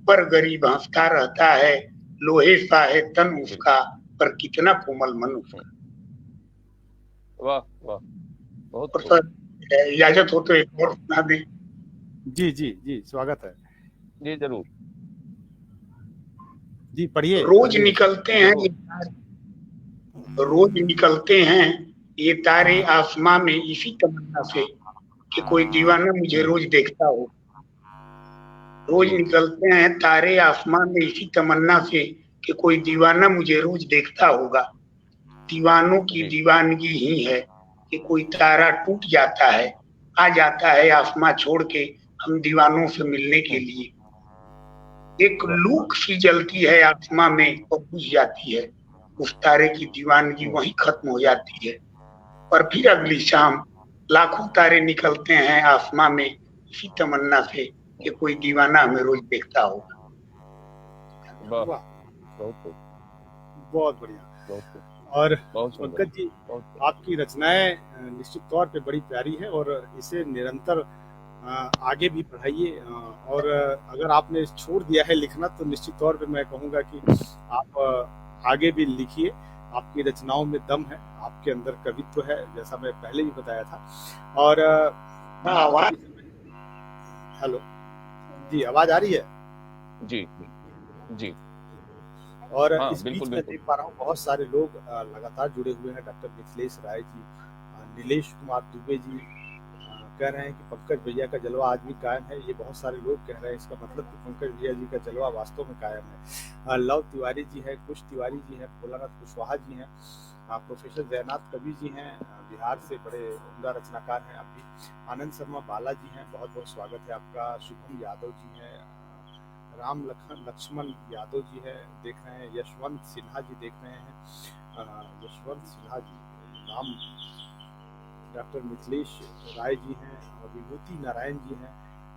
पर गरीब हंसता रहता है। लोहे सा है तन उसका पर कितना कोमल मन उसका। वाह वाह, बहुत और खूब। सर इजाजत हो तो एक और सुना दें। जी जी जी, स्वागत है जी जरूर जी, पढ़िए रोज पढ़िए। निकलते हैं रोज निकलते हैं ये तारे आसमां में इसी तमन्ना से कि कोई दीवाना मुझे रोज देखता हो। रोज जी निकलते हैं तारे आसमां में इसी तमन्ना से कि कोई दीवाना मुझे रोज देखता होगा। दीवानों की जी दीवानगी ही है कि कोई तारा टूट जाता है, आ जाता है आसमां छोड़ के हम दीवानों से मिलने के लिए। एक वाह लूक सी जलती है आसमां में और बुझ जाती है। उस तारे की दीवानगी वहीं खत्म हो जाती है। और फिर अगली शाम लाखों तारे निकलते हैं आसमां में इसी तमन्ना से कि कोई दीवाना हमें रोज देखता होगा। वाह, वाह, बहुत खूब बहुत बढ़िया। बहुत खूब, और बहुत सुंदर, पंकज जी, बहुत खूब। आपकी रचनाएं निश्चित तौर पे बड़ी प्यारी है और इसे निरंतर आगे भी बढ़ाइए। और अगर आपने छोड़ दिया है लिखना तो निश्चित तौर पे मैं कहूँगा कि आप आगे भी लिखिए। आपकी रचनाओं में दम है, आपके अंदर कवित्व है, जैसा मैं पहले भी बताया था। और आवाज हेलो जी, आवाज आ रही है? जी जी और हाँ, इस बीच बिल्कुल में बिल्कुल। देख पा रहा हूँ बहुत सारे लोग लगातार जुड़े हुए हैं। डॉक्टर मिथिलेश राय जी, नीलेश कुमार दुबे जी कह रहे हैं कि पंकज भैया का जलवा आज भी कायम है। ये बहुत सारे लोग कह रहे हैं, इसका मतलब कि पंकज भैया जी का जलवा वास्तव में कायम है। लव तिवारी जी है, कुश तिवारी जी है, भोलानाथ कुशवाहा जी हैं, प्रोफेसर जयनाथ कवि जी हैं, बिहार से बड़े उम्दा रचनाकार हैं आप भी। आनंद शर्मा बाला जी हैं, बहुत बहुत स्वागत है आपका। शुभम यादव जी हैं, राम लक्ष्मण यादव जी है, देख रहे हैं। यशवंत सिन्हा जी देख रहे हैं, यशवंत सिन्हा जी नाम। डॉक्टर मिथिलेश राय जी हैं और विभूति नारायण जी हैं।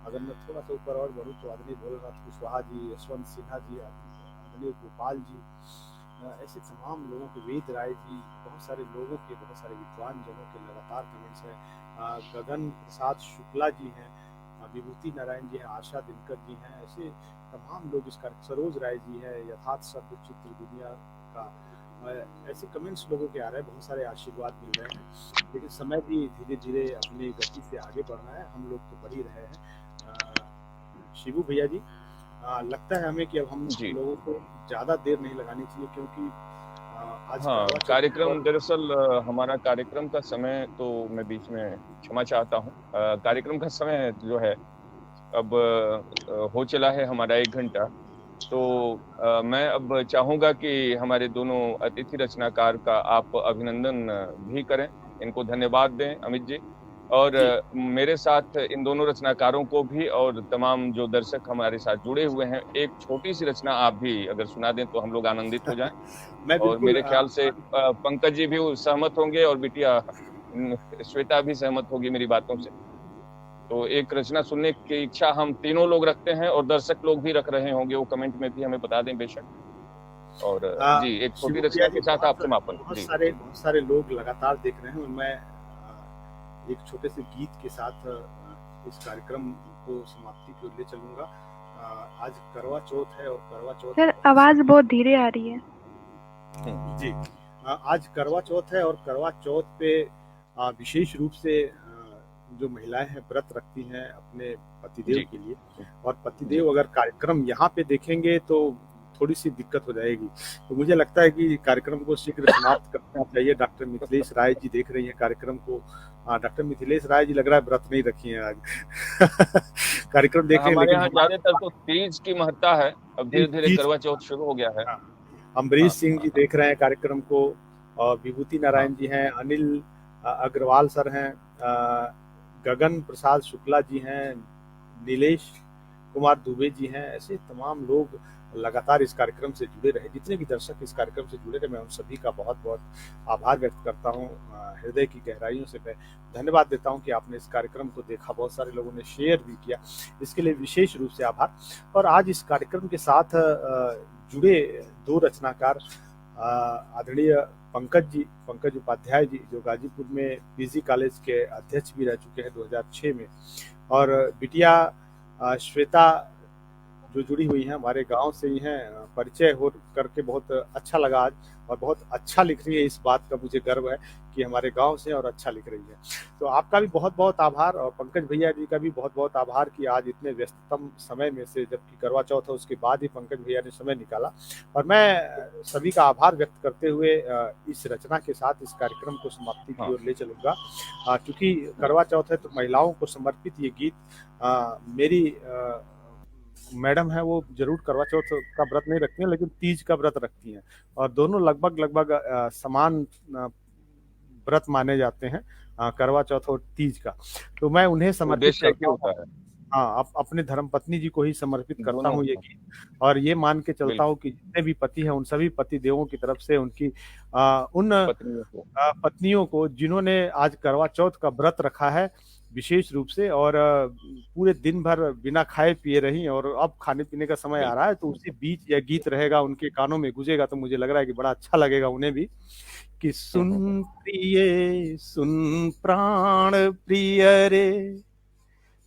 अगर मैं थोड़ा सा ऊपर और बढ़ूँ तो आदरणीय भोलानाथ कुशवाहा जी, यशवंत सिन्हा जी, आदरणीय गोपाल जी, ऐसे तमाम लोगों के, वेद राय जी, बहुत सारे लोगों के, बहुत सारे विद्वान जनों के लगातार कमेंट्स हैं। गगन प्रसाद शुक्ला जी हैं, विभूति नारायण जी हैं, आशा दिनकर जी हैं, ऐसे तमाम लोग इस कार्यक्रम। सरोज राय जी है, यथार्थ शब्द चित्र दुनिया का, ऐसे कमेंट्स लोगों के आ रहे हैं, बहुत सारे आशीर्वाद मिल रहे हैं। लेकिन समय भी धीरे धीरे अपनी गति से आगे बढ़ रहा है, हम लोग तो बढ़ ही रहे हैं। शिबू भैया जी, लगता है हमें कि अब हम लोगों को ज्यादा देर नहीं लगानी चाहिए, क्योंकि आज कार्यक्रम दरअसल हमारा कार्यक्रम का समय, तो मैं बीच में क्षमा चाहता हूँ, कार्यक्रम का समय जो है अब हो चला है हमारा 1 घंटा। तो मैं अब चाहूंगा कि हमारे दोनों अतिथि रचनाकार का आप अभिनंदन भी करें, इनको धन्यवाद दें अमित जी, और मेरे साथ इन दोनों रचनाकारों को भी और तमाम जो दर्शक हमारे साथ जुड़े हुए हैं, एक छोटी सी रचना आप भी अगर सुना दें तो हम लोग आनंदित हो जाएं। और मेरे ख्याल से पंकज जी भी सहमत होंगे और बिटिया श्वेता भी सहमत होगी मेरी बातों से। तो एक रचना सुनने की इच्छा हम तीनों लोग रखते हैं और दर्शक लोग भी रख रहे होंगे, वो कमेंट में भी हमें बता दें बेशक। और जी, एक छोटी रचना के साथ आप समापन। बहुत सारे लोग लगातार देख रहे हैं। मैं एक छोटे से गीत के साथ इस कार्यक्रम को समाप्ति की ओर ले चलूंगा। आज करवा चौथ है और करवा चौथ, सर आवाज बहुत धीरे आ रही है जी। आज करवा चौथ है और करवा चौथ पे विशेष रूप से जो महिलाएं हैं व्रत रखती हैं अपने पतिदेव के लिए, और पतिदेव अगर कार्यक्रम यहाँ पे देखेंगे तो थोड़ी सी दिक्कत हो जाएगी। तो मुझे लगता है कि कार्यक्रम को शीघ्र समाप्त करना चाहिए। डॉक्टर मिथिलेश राय जी देख रही हैं कार्यक्रम को। डॉक्टर मिथिलेश राय जी लग रहा है व्रत नहीं रखी हैं आज कार्यक्रम देख रहे हैं। हमारे यहाँ ज्यादातर तो तीज की महत्ता है, अब धीरे धीरे करवा चौथ शुरू हो गया है। अम्बरीश सिंह जी देख रहे हैं कार्यक्रम को, और विभूति नारायण जी हैं, अनिल अग्रवाल सर हैं, गगन प्रसाद शुक्ला जी हैं, नीलेश कुमार दुबे जी हैं, ऐसे तमाम लोग लगातार इस कार्यक्रम से जुड़े रहे, जितने भी दर्शक इस कार्यक्रम से जुड़े रहे, मैं उन सभी का बहुत बहुत आभार व्यक्त करता हूँ। हृदय की गहराइयों से मैं धन्यवाद देता हूँ कि आपने इस कार्यक्रम को देखा, बहुत सारे लोगों ने शेयर भी किया, इसके लिए विशेष रूप से आभार। और आज इस कार्यक्रम के साथ जुड़े दो रचनाकार आदरणीय पंकज उपाध्याय जी, जो गाजीपुर में पीजी कॉलेज के अध्यक्ष भी रह चुके हैं 2006 में, और बिटिया श्वेता जो जुड़ी हुई हैं, हमारे गांव से ही हैं, परिचय हो करके बहुत अच्छा लगा आज, और बहुत अच्छा लिख रही है, इस बात का मुझे गर्व है कि हमारे गांव से और अच्छा लिख रही है। तो आपका भी बहुत बहुत आभार, और पंकज भैया जी का भी बहुत बहुत आभार कि आज इतने व्यस्ततम समय में से, जबकि करवा चौथ है उसके बाद ही पंकज भैया ने समय निकाला। और मैं सभी का आभार व्यक्त करते हुए इस रचना के साथ इस कार्यक्रम को समाप्ति की ओर ले चलूंगा, क्योंकि करवा चौथ है तो महिलाओं को समर्पित ये गीत मेरी मैडम है, वो जरूर करवा चौथ का व्रत नहीं रखती हैं, लेकिन तीज का व्रत रखती हैं, और दोनों लगभग समान व्रत माने जाते हैं, करवा चौथ और तीज का। तो मैं उन्हें समर्पित करता हूँ, हाँ, अपने धर्मपत्नी जी को ही समर्पित करता हूँ ये गीत, और ये मान के चलता हूँ कि जितने भी पति हैं, उन सभी पति देवों की तरफ से उनकी उन पत्नियों को जिन्होंने आज करवा चौथ का व्रत रखा है विशेष रूप से, और पूरे दिन भर बिना खाए पिए रही, और अब खाने पीने का समय आ रहा है, तो उसी बीच यह गीत रहेगा, उनके कानों में गुजेगा, तो मुझे लग रहा है कि बड़ा अच्छा लगेगा उन्हें भी, कि सुन प्रिय सुन प्राण प्रिय रे,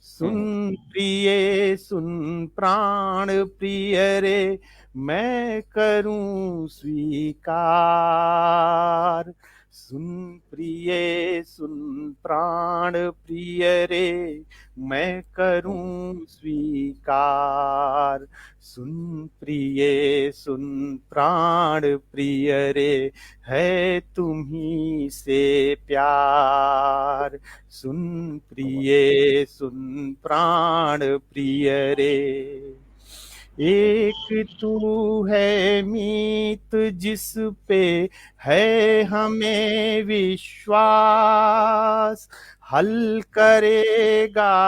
सुन प्रिय सुन प्राण प्रिय रे, मैं करूं स्वीकार, सुन प्रिय सुन प्राण प्रिय रे, मैं करूं स्वीकार, सुन प्रिय सुन प्राण प्रिय रे, है तुम्ही से प्यार, सुन प्रिय सुन प्राण प्रिय रे, एक तू है मीत जिस पे है हमें विश्वास, हल करेगा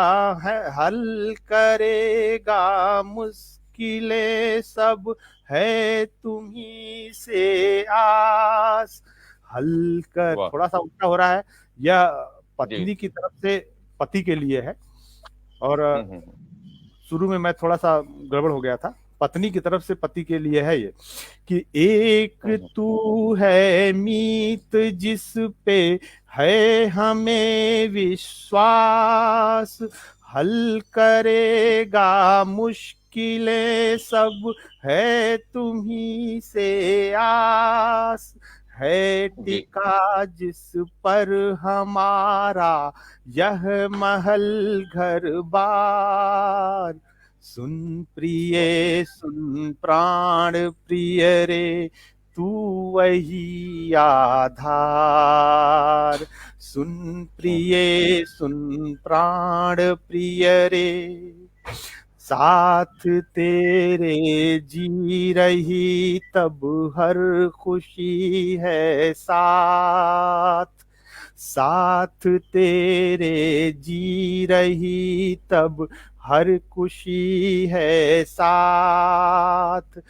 मुश्किलें सब, है तुम्ही से आस, हल कर, थोड़ा सा उल्टा हो रहा है, यह पत्नी की तरफ से पति के लिए है, और शुरू में मैं थोड़ा सा गड़बड़ हो गया था, पत्नी की तरफ से पति के लिए है ये, कि एक तू है मीत जिस पे है हमें विश्वास, हल करेगा मुश्किलें सब, है तुम्ही से आस, है टिका जिस पर हमारा यह महल घर बार, सुन प्रिय सुन प्राण प्रिय रे, तू वही आधार, सुन प्रिय सुन प्राण प्रिय रे, साथ तेरे जी रही तब हर खुशी है साथ, साथ तेरे जी रही तब हर खुशी है साथ,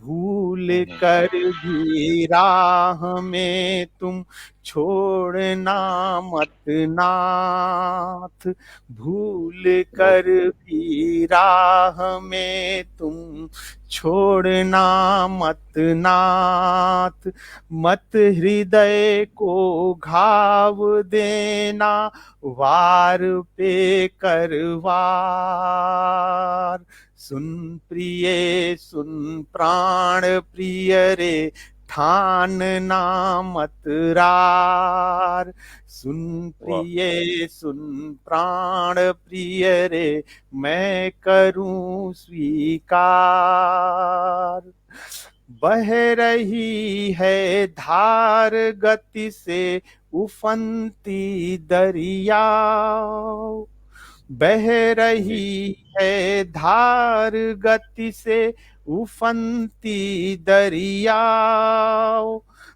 भूल कर भी राह में तुम छोड़ना मत नाथ, भूल कर भी राह में तुम छोड़ना मत नाथ, मत हृदय को घाव देना वार पे करवार, सुन प्रिय सुन प्राण प्रिय रे, ठानना मत रार, सुन प्रिय सुन प्राण प्रिय रे, मैं करूं स्वीकार, बह रही है धार गति से उफनती दरिया, बह रही है धार गति से उफनती दरिया,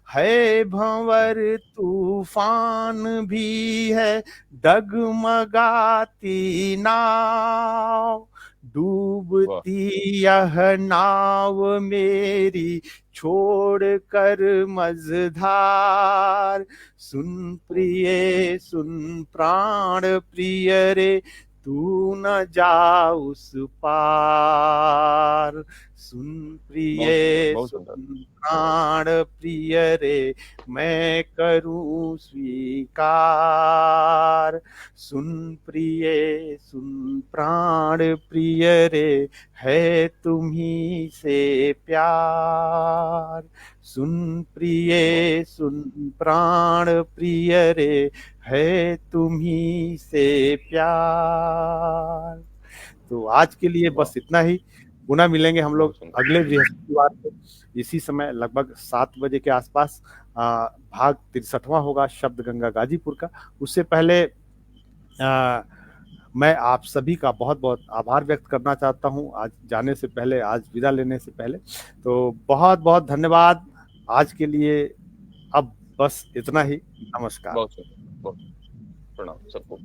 है भंवर तूफान भी है डगमगाती नाव, डूबती यह नाव मेरी छोड़ कर मझधार, सुन प्रिय सुन प्राण प्रिय रे, तू न जा उस पार। सुन प्रिय सुन प्राण प्रिय रे, मैं करूं स्वीकार। सुन प्रिय सुन प्राण प्रिय रे, है तुम्ही से प्यार। सुन प्रिय सुन प्राण प्रिय रे, है तुम्ही से प्यार। तो आज के लिए बस इतना ही। पुनः मिलेंगे हम लोग अगले बृहस्पतिवार को इसी समय लगभग 7 बजे के आसपास। भाग 63वां होगा शब्द गंगा गाजीपुर का। उससे पहले मैं आप सभी का बहुत बहुत आभार व्यक्त करना चाहता हूं आज जाने से पहले, आज विदा लेने से पहले। तो बहुत बहुत धन्यवाद आज के लिए। अब बस इतना ही। नमस्कार। बहुत प्रणाम सबको।